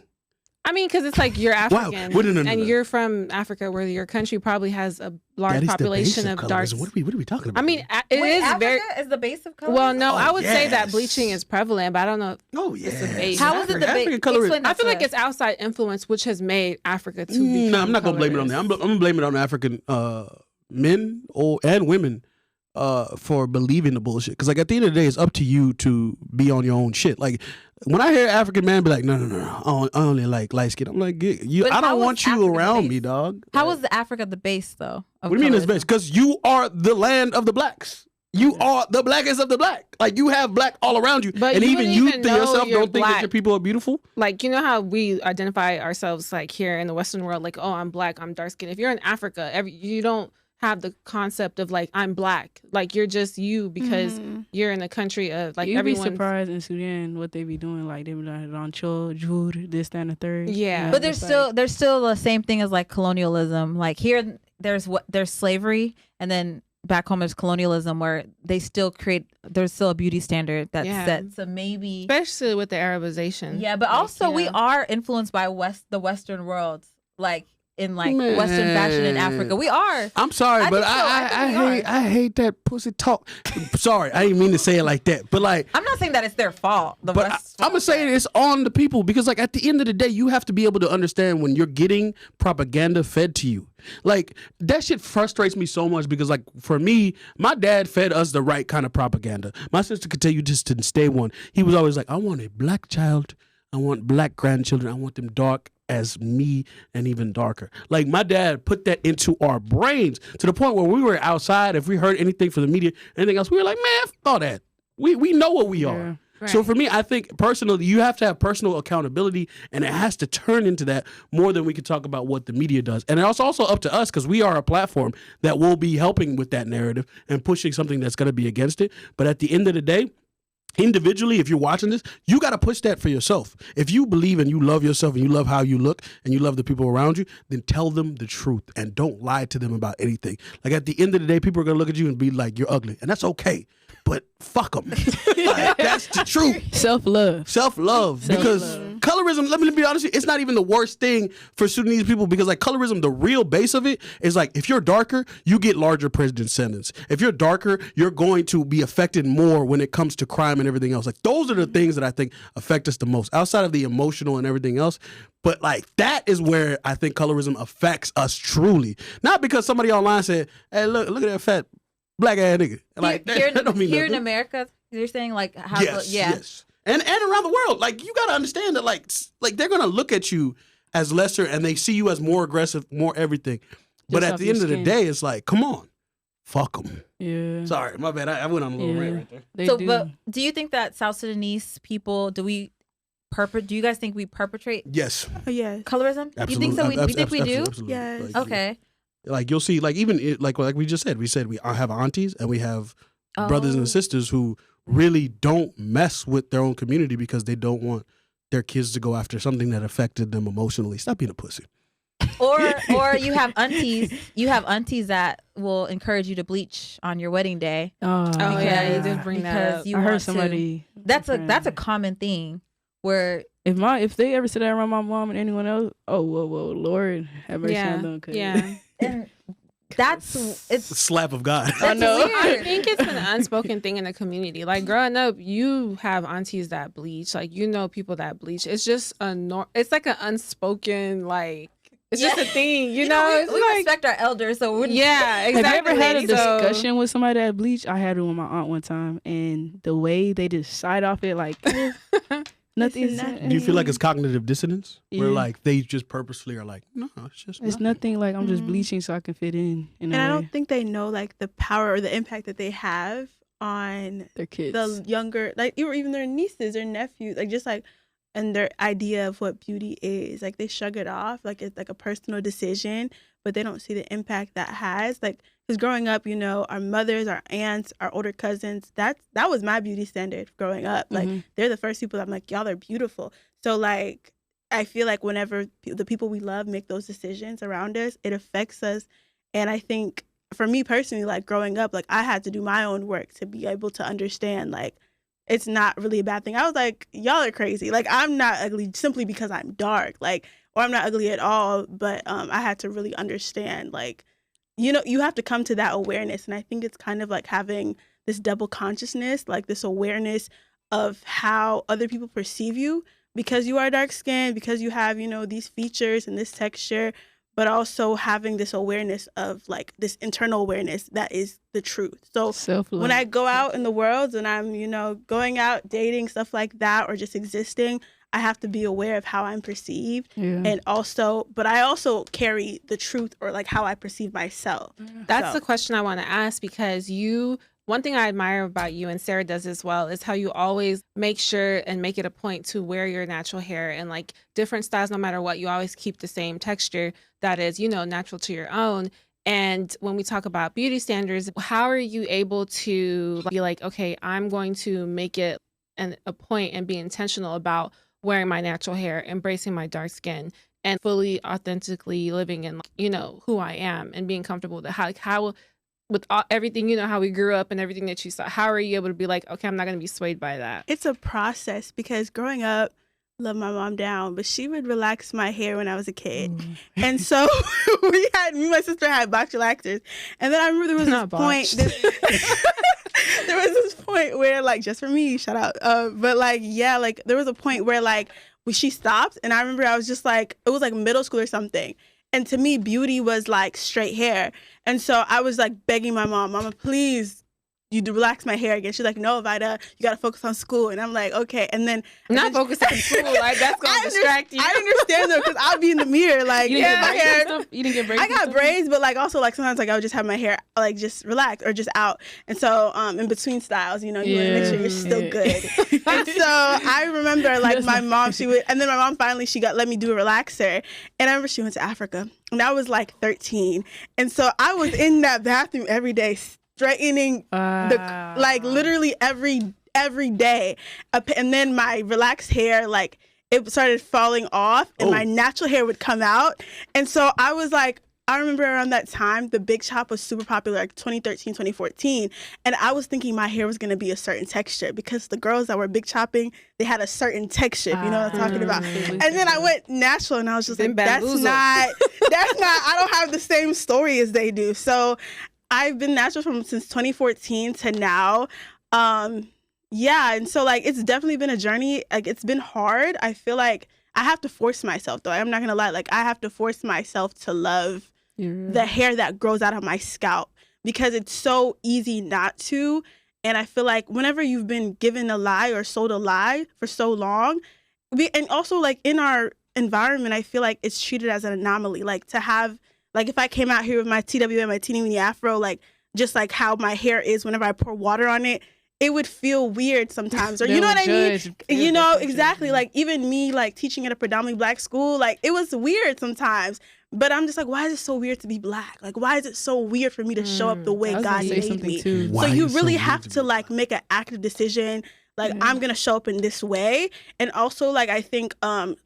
B: I mean, because it's like you're African,
C: No.
B: and you're from Africa, where your country probably has a large population of dark.
C: What are we talking about?
B: I mean, it is
A: Africa
B: very.
A: is the base of color.
B: Well, no,
C: Oh,
B: I would say that
C: yes.
B: bleaching is prevalent, but I don't know.
C: Oh yeah.
B: It's a base.
A: How is it the
C: African
A: base?
C: color?
B: I feel like it's outside influence, which has made Africa to be.
C: No, I'm not gonna blame it on that. I'm gonna blame it on African men and women for believing the bullshit. Because like at the end of the day, it's up to you to be on your own shit. Like when I hear African man be like, no, I only like light skin. I'm like, I don't want you around me, dog.
A: How is the Africa the base though?
C: What do you mean it's base? Because you are the land of the blacks. You are the blackest of the black. Like you have black all around you,
B: But
C: and
B: you
C: even
B: wouldn't
C: you
B: even
C: to
B: know
C: yourself
B: you're
C: don't think that
B: black.
C: your people are beautiful.
B: Like, you know how we identify ourselves like here in the Western world, like, oh, I'm black, I'm dark skinned. If you're in Africa, you don't have the concept of like I'm black. Like you're just you because you're in a country of like
E: You'd be
B: everyone's.
E: surprised in Sudan what they be doing. Like they be like rancho, jud, this, that, and the third.
B: Yeah.
A: But there's still the same thing as like colonialism. Like here, there's slavery, and then back home there's colonialism where there's still a beauty standard that's set. So maybe
B: Especially with the Arabization.
A: Yeah, but also we are influenced by the Western world, like in like Western fashion in Africa. We are.
C: I'm sorry, but I hate that pussy talk. Sorry, I didn't mean to say it like that. But like,
A: I'm not saying that it's their fault.
C: I'm gonna say it's on the people because like at the end of the day, you have to be able to understand when you're getting propaganda fed to you. Like that shit frustrates me so much because like for me, my dad fed us the right kind of propaganda. My sister could tell you just to stay one. He was always like, I want a black child. I want black grandchildren. I want them dark as me and even darker. Like my dad put that into our brains to the point where we were outside. If we heard anything from the media, anything else, we were like, man, f all that. We know what we are.
B: Right.
C: So for me, I think personally, you have to have personal accountability, and it has to turn into that more than we can talk about what the media does. And it's also up to us because we are a platform that will be helping with that narrative and pushing something that's going to be against it. But at the end of the day, individually, if you're watching this, you got to push that for yourself. If you believe and you love yourself and you love how you look and you love the people around you, then tell them the truth and don't lie to them about anything. Like at the end of the day, people are going to look at you and be like, you're ugly. And that's okay. But fuck them. Like, that's the truth.
E: Self-love.
C: Because colorism, let me be honest with you, it's not even the worst thing for Sudanese people because like colorism, the real base of it is like if you're darker, you get larger prison sentence. If you're darker, you're going to be affected more when it comes to crime and everything else. Like those are the things that I think affect us the most outside of the emotional and everything else. But like that is where I think colorism affects us truly. Not because somebody online said, hey, look at that fat black ass nigga. Like
A: here
C: that don't mean
A: in
C: nothing.
A: America, you're saying like how
C: Yes. And around the world, like you got to understand that like they're going to look at you as lesser and they see you as more aggressive, more everything. But
E: Just
C: at
E: off
C: the
E: your
C: end of the
E: skin.
C: day, it's like, come on, fuck them.
E: Yeah.
C: Sorry, my bad. I went on a little rant right there.
E: They
A: So,
E: do.
A: but do you think that South Sudanese people do you guys think we perpetrate
C: Yes,
D: Yes.
A: colorism?
C: absolutely.
A: You think so? You think we do?
C: Absolutely.
D: Yes.
C: Like,
A: Okay.
C: Like you'll see, like even like we just said, we have aunties and we have brothers and sisters who really don't mess with their own community because they don't want their kids to go after something that affected them emotionally. Stop being a pussy.
A: Or you have aunties that will encourage you to bleach on your wedding day.
B: Oh yeah, you did bring that up.
A: You
E: I heard
A: want
E: somebody.
A: That's a common thing where
E: if they ever say that around my mom and anyone else, whoa, Lord have mercy on them.
B: Yeah.
A: and it's
C: The slap of God.
A: I know.
B: I think it's an unspoken thing in the community. Like growing up, you have aunties that bleach. Like people that bleach. It's just it's like an unspoken like. It's just a thing, you know.
A: We respect our elders, so we're
B: exactly.
E: Have you ever had a discussion with somebody that bleached? I had it with my aunt one time, and the way they just side off it, like nothing.
C: Do you feel like it's cognitive dissonance, where
E: Yeah.
C: like they just purposely are like, no, it's just
E: It's
C: nothing.
E: nothing. Like I'm just bleaching so I can fit in.
D: And I don't think they know like the power or the impact that they have on
E: their kids.
D: the younger, like even their nieces or nephews, like just like, and their idea of what beauty is. Like they shrug it off, like it's like a personal decision, but they don't see the impact that has. Like, because growing up, our mothers, our aunts, our older cousins, that was my beauty standard growing up. Like they're the first people I'm like, y'all are beautiful. So like, I feel like whenever the people we love make those decisions around us, it affects us. And I think for me personally, like growing up, like I had to do my own work to be able to understand like, it's not really a bad thing. I was like, y'all are crazy. Like, I'm not ugly simply because I'm dark. Like, or I'm not ugly at all. But I had to really understand, like, you have to come to that awareness. And I think it's kind of like having this double consciousness, like this awareness of how other people perceive you because you are dark skinned, because you have, these features and this texture, but also having this awareness of like this internal awareness that is the truth. So
E: Self-love.
D: When I go out in the world and I'm, going out, dating, stuff like that, or just existing, I have to be aware of how I'm perceived.
E: Yeah.
D: And but I also carry the truth or like how I perceive myself.
B: That's the question I want to ask because one thing I admire about you, and Sarah does as well, is how you always make sure and make it a point to wear your natural hair and like different styles, no matter what, you always keep the same texture that is, natural to your own. And when we talk about beauty standards, how are you able to be like, okay, I'm going to make it a point and be intentional about wearing my natural hair, embracing my dark skin, and fully authentically living in, who I am and being comfortable with it? How with everything, how we grew up and everything that you saw, how are you able to be like, okay, I'm not going to be swayed by that?
D: It's a process because growing up, love my mom down, but she would relax my hair when I was a kid. And so me and my sister had box relaxers. And then I remember there was this point. There was this point where like, just for me, shout out. But like, yeah, like there was a point where like she stopped. And I remember I was just like, it was like middle school or something. And to me, beauty was like straight hair. And so I was like begging my mom, Mama, please, you to relax my hair again. She's like, no, Vaida, you got to focus on school. And I'm like, okay. And then
B: not focus on school. Like that's going to distract you.
D: I understand though, because I'll be in the mirror like,
E: my hair. You didn't get braids?
D: I got braids, but like also like sometimes like I would just have my hair like just relaxed or just out. And so in between styles, you want to make sure you're still good. And so I remember like my mom, and then my mom finally, let me do a relaxer. And I remember she went to Africa and I was like 13. And so I was in that bathroom every day, straightening like literally every day, and then my relaxed hair like it started falling off and my natural hair would come out. And so I was like, I remember around that time the big chop was super popular, like 2013 2014, and I was thinking my hair was going to be a certain texture because the girls that were big chopping, they had a certain texture, you know what I'm talking about. And then I went natural and I was just like, that's not I don't have the same story as they do. So I've been natural since 2014 to now. And so like it's definitely been a journey. Like it's been hard. I feel like I have to force myself though. I'm not gonna lie. Like I have to force myself to love the hair that grows out of my scalp because it's so easy not to. And I feel like whenever you've been given a lie or sold a lie for so long, and also like in our environment, I feel like it's treated as an anomaly. Like to have, like if I came out here with my TWA, my teeny weeny afro, like just like how my hair is whenever I pour water on it, it would feel weird sometimes, or
E: They
D: you know
E: would
D: what I mean?
E: judge
D: You know,
E: different
D: exactly.
E: things.
D: Like even me, like teaching at a predominantly Black school, like it was weird sometimes. But I'm just like, why is it so weird to be Black? Like, why is it so weird for me to show up the
E: I
D: way
E: was
D: God
E: gonna say
D: made
E: something
D: me?
E: too.
C: Why
D: So you
C: is it
D: really
C: weird
D: have
C: to
D: to
C: be
D: like
C: Black?
D: make an active decision. Like
E: Yeah.
D: I'm gonna show up in this way, and also like I think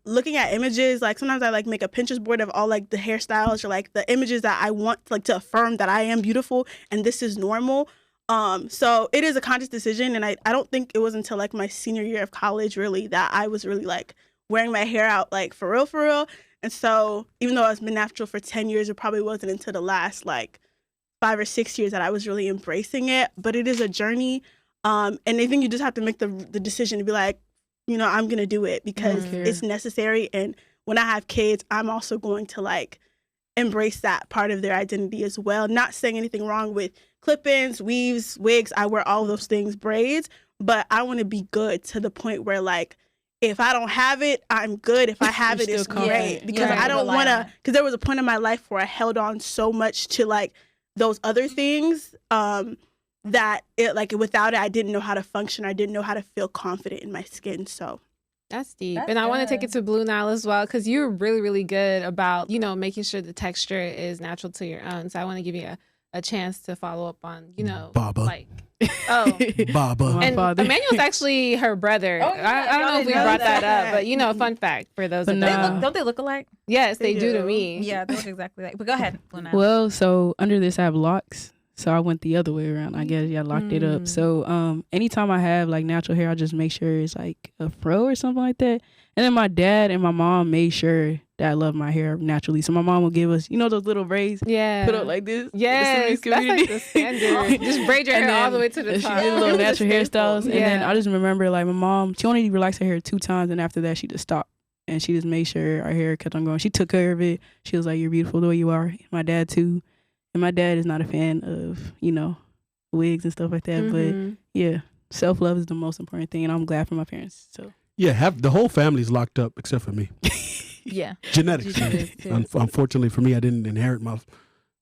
D: looking at images, like sometimes I like make a Pinterest board of all like the hairstyles or like the images that I want like to affirm that I am beautiful and this is normal. So it is a conscious decision, and I don't think it was until like my senior year of college really that I was really like wearing my hair out like for real. And so even though it's been natural for 10 years, it probably wasn't until the last like 5 or 6 years that I was really embracing it. But it is a journey. And I think you just have to make the decision to be like, you know, I'm going to do it because it's necessary. And when I have kids, I'm also going to like embrace that part of their identity as well. Not saying anything wrong with clip-ins, weaves, wigs. I wear all those things, braids. But I want to be good to the point where like, if I don't have it, I'm good. If I have it,
E: You're
D: it's
E: still confident.
D: great. Because
A: Yeah,
D: I don't
A: rely
D: want
A: on
D: to,
A: it.
D: because there was a point in my life where I held on so much to like those other things that it like without it, I didn't know how to function. I didn't know how to feel confident in my skin. So
B: That's deep.
A: That's
B: and I want to take
A: good.
B: it to BlueNile as well, because you're really, really good about, you know, making sure the texture is natural to your own. So I want to give you a chance to follow up on, you know,
C: Baba.
B: like, oh.
C: Baba.
E: My
B: And
E: father.
B: Emmanuel's actually her brother.
A: Oh, yeah,
B: I don't know if we
A: y'all
B: brought
A: didn't know
B: that up,
D: that.
B: but, you know, fun fact for those
E: But
B: that don't
E: nah.
B: know.
A: Don't they look alike?
B: Yes, they
D: They
B: do to
D: do.
B: me.
A: Yeah, they look exactly like. But go ahead, BlueNile.
E: Well, so under this I have locks. So I went the other way around. I guess I locked it up.
B: Mm.
E: So anytime I have like natural hair, I just make sure it's like a fro or something like that. And then my dad and my mom made sure that I love my hair naturally. So my mom will give us, you know, those little braids
B: Yeah.
E: put up like this.
B: Yes,
E: The
B: that's like
E: community.
B: the standard. Just braid your
E: And
B: hair all
E: then
B: the way to the
E: she
B: top.
E: did little
D: It was a
E: natural
D: staple.
E: hairstyles. And then
B: Yeah.
E: I just remember like my mom, she only relaxed her hair 2 times. And after that, she just stopped. And she just made sure our hair kept on going. She took care of it. She was like, you're beautiful the way you are. My dad too. And my dad is not a fan of, you know, wigs and stuff like that.
B: Mhm.
E: But yeah, self-love is the most important thing. And I'm glad for my parents. So
C: Yeah, have the whole family's locked up except for me.
A: Yeah.
C: Genetics.
A: Genetics, too.
C: Unfortunately for me, I didn't inherit my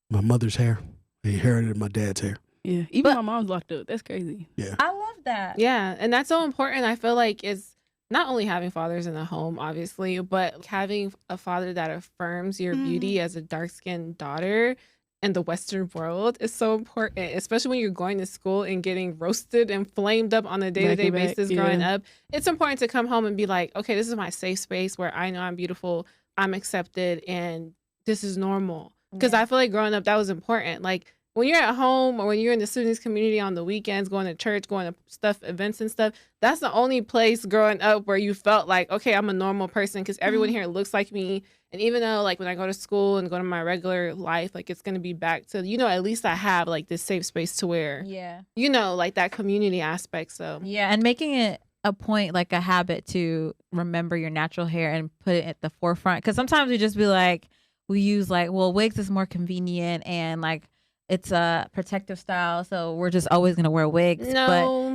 C: mother's hair. I inherited my dad's hair.
E: yeah, even
A: But-
E: my mom's locked up. That's crazy.
A: I love that.
B: Yeah, and that's so important. I feel like it's not only having fathers in the home, obviously, but having a father that affirms your beauty as a dark-skinned daughter in the Western world is so important, especially when you're going to school and getting roasted and flamed up on a day-to-day
E: Back and back,
B: basis growing
E: yeah.
B: up. It's important to come home and be like, okay, this is my safe space where I know I'm beautiful, I'm accepted, and this is normal. Because
A: Yeah.
B: I feel like growing up, that was important. Like, when you're at home or when you're in the Sudanese community on the weekends, going to church, going to stuff, events and stuff, that's the only place growing up where you felt like, okay, I'm a normal person because everyone here looks like me. And even though like when I go to school and go to my regular life, like it's going to be back to, you know, at least I have like this safe space to where,
A: Yeah.
B: you know, like that community aspect. So
A: Yeah, and making it a point, like a habit, to remember your natural hair and put it at the forefront. Because sometimes we just be like, we use like, well, wigs is more convenient and like it's a protective style, so we're just always gonna wear wigs.
B: no.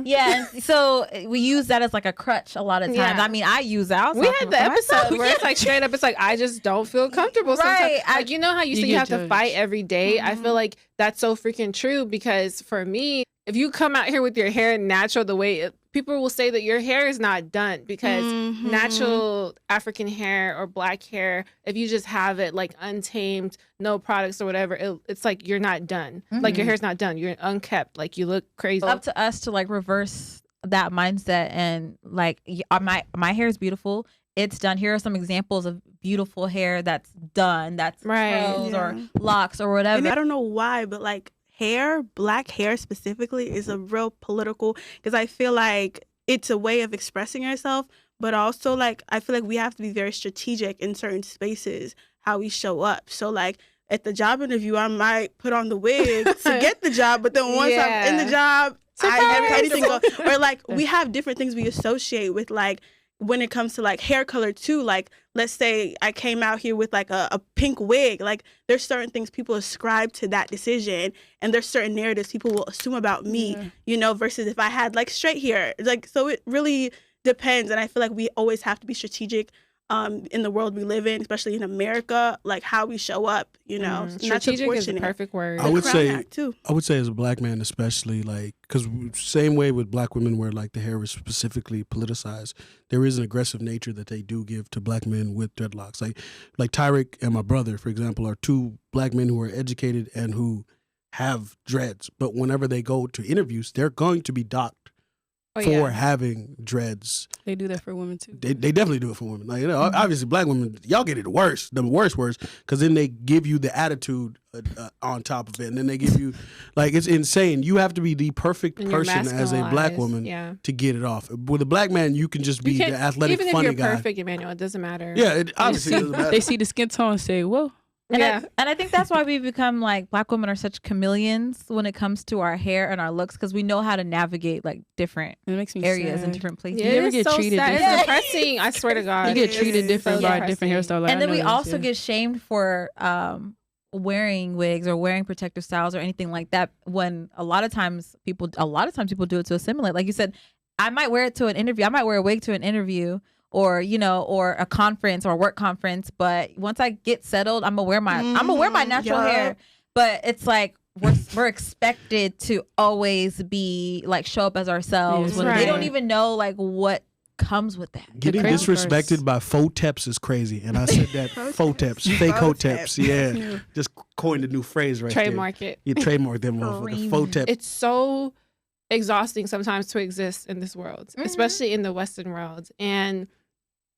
A: But yeah, and so we use that as like a crutch a lot of times.
B: Yeah.
A: I mean, I use that.
B: We had the episode where it's like straight up, it's like, I just don't feel comfortable sometimes.
A: Right.
B: Like, you know how you
E: You
B: say you
E: get
B: have to
E: judged.
B: fight every day? I feel like that's so freaking true because for me, if you come out here with your hair natural the way people will say that your hair is not done because natural African hair or black hair, if you just have it like untamed, no products or whatever, it's like you're not done. Like your hair's not done. You're unkept. Like you look crazy.
A: It's up to us to like reverse that mindset and like my hair is beautiful. It's done. Here are some examples of beautiful hair that's done. That's
B: Right.
A: curls or
D: Yeah.
A: locks or whatever.
D: And I don't know why, but like hair, black hair specifically, is a real political, because I feel like it's a way of expressing yourself, but also like I feel like we have to be very strategic in certain spaces how we show up. So like at the job interview, I might put on the wig to get the job, but then once I'm in
B: Yeah.
D: the job, I never
B: Surprise!
D: anything go. Or like we have different things we associate with, like when it comes to like hair color too. Like let's say I came out here with like a pink wig. Like there's certain things people ascribe to that decision, and there's certain narratives people will assume about me, you know, versus if I had like straight hair. Like so it really depends, and I feel like we always have to be strategic in the world we live in, especially in America, like how we show up, and that's
B: strategic is the
D: unfortunate.
B: perfect word.
C: I would say,
D: Act, too.
C: I would say as a black man, especially, like, because same way with black women, where like the hair is specifically politicized, there is an aggressive nature that they do give to black men with dreadlocks. Like Tyrick and my brother, for example, are two black men who are educated and who have dreads. But whenever they go to interviews, they're going to be docked for having dreads.
E: They do that for women too.
C: They definitely do it for women. Like, obviously black women, y'all get it worse, the worst, because then they give you the attitude on top of it, and then they give you, like, it's insane. You have to be the perfect person as a black woman to get it off. With a black man, you can just be the athletic, funny guy.
B: Even if you're perfect, Emmanuel, it doesn't matter.
C: Yeah, it obviously doesn't matter.
E: They see the skin tone and say, "Whoa."
A: And I think that's why we become like black women are such chameleons when it comes to our hair and our looks, because we know how to navigate like different areas and different places.
B: Yeah,
A: You
B: ever get treated different? It's depressing. I swear to God.
E: You get treated different by different hairstyles.
A: And then we also get shamed for wearing wigs or wearing protective styles or anything like that, when a lot of times people do it to assimilate. Like you said, I might wear it to an interview. I might wear a wig to an interview, or or a conference or a work conference, but once I get settled, I'm gonna wear my natural hair. But it's like we're expected to always be like show up as ourselves when they don't even know like what comes with that.
C: Getting disrespected by faux teps is crazy, and I said that faux teps, fake teps, just coined a new phrase right
B: Trademark
C: there.
B: it.
C: You trademark them motherfuckers. Faux teps.
B: It's so exhausting sometimes to exist in this world, especially in the Western world, and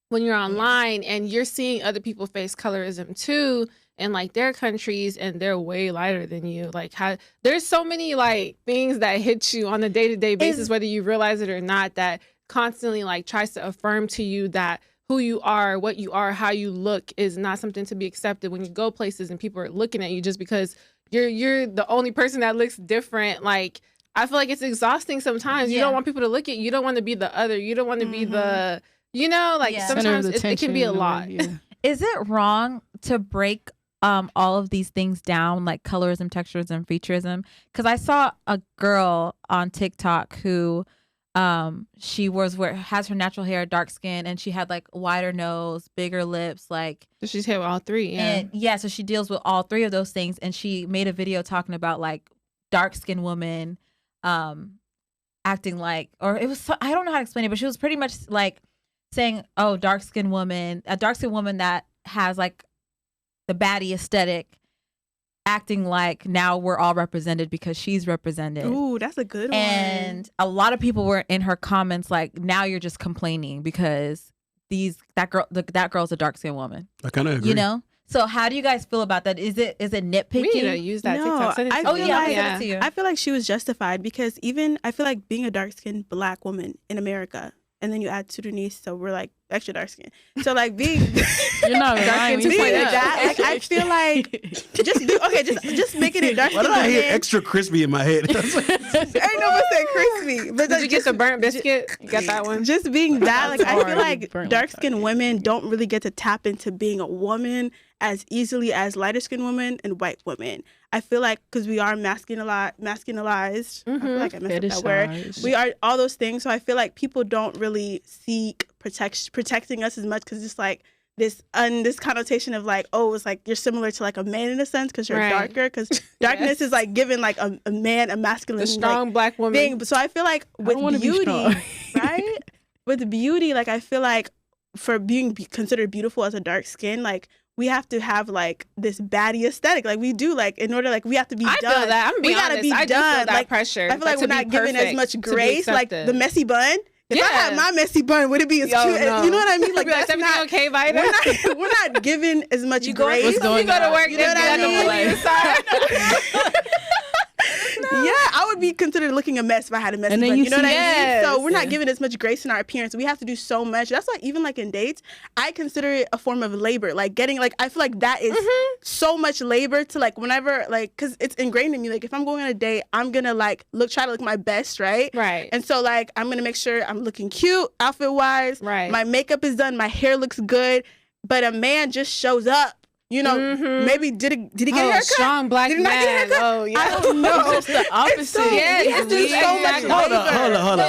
B: when you're online and you're seeing other people face colorism too in like their countries, and they're way lighter than you. Like, how there's so many like things that hit you on a day-to-day basis, whether you realize it or not, that constantly like tries to affirm to you that who you are, what you are, how you look is not something to be accepted when you go places and people are looking at you just because you're the only person that looks different. Like, I feel like it's exhausting sometimes. You don't want people to look at you. You don't want to be the other. You don't want to be the, sometimes it can be a lot.
A: Is it wrong to break all of these things down, like colorism, texturism, featurism? Because I saw a girl on TikTok who she has her natural hair, dark skin, and she had like wider nose, bigger lips, like
B: so she's hit with all three.
A: So she deals with all three of those things, and she made a video talking about like dark skinned woman acting like, or it was, I don't know how to explain it, but she was pretty much like saying, oh, a dark skinned woman that has like the baddie aesthetic, acting like now we're all represented because she's represented.
D: Ooh, that's a good one.
A: And a lot of people were in her comments like, now you're just complaining because that girl's a dark skinned woman.
C: I kind of agree.
A: So how do you guys feel about that? Is it nitpicking?
B: We need to use that TikTok. Send it to
A: I'll send it to you.
D: I feel like she was justified because I feel like being a dark-skinned black woman in America, and then you add Sudanese, so we're like extra dark skin. So like being
E: you're not lying.
D: Being that, like, I feel like just making it dark.
C: Why did I hear extra crispy in my head?
D: I ain't no one said crispy. But
B: did you get the burnt biscuit? You got that one?
D: Just being that, like I feel like dark-skinned women don't really get to tap into being a woman as easily as lighter-skinned women and white women. I feel like because we are masculinized. I feel like I messed up that word. We are all those things. So I feel like people don't really seek protecting us as much because it's like this connotation of like, oh, it's like you're similar to like a man in a sense because you're darker, because darkness is like given like a man, a masculine,
B: the strong like, black woman
D: thing. So I feel like with beauty, right? With beauty, like I feel like for being considered beautiful as a dark skin, like we have to have like this baddie aesthetic, like we do, like in order, like we have to be done.
B: I feel that. We gotta be
D: done.
B: Do feel that
D: like
B: pressure.
D: I feel like we're not given as much grace, like the messy bun. If I had my messy bun, would it be as cute? No. You know what I mean? Like that's
B: everything
D: not
B: okay, Vaida?
D: We're not given as much grace.
B: You go to work,
D: you know what I mean? Yeah, I would be considered looking a mess if I had a messy bun. You know what I mean? So we're not given as much grace in our appearance. We have to do so much. That's why even like in dates, I consider it a form of labor. Like getting, like I feel like that is so much labor to like whenever, like, because it's ingrained in me. Like if I'm going on a date, I'm gonna like try to look my best, right?
B: Right.
D: And so like I'm gonna make sure I'm looking cute, outfit wise.
B: Right.
D: My makeup is done. My hair looks good. But a man just shows up. You know, maybe did he get a haircut?
B: Strong black
D: Did he not get a
B: man.
D: haircut?
B: Oh yeah.
D: I don't know.
E: It's the opposite.
B: Yeah,
D: we have to do so much
C: Hold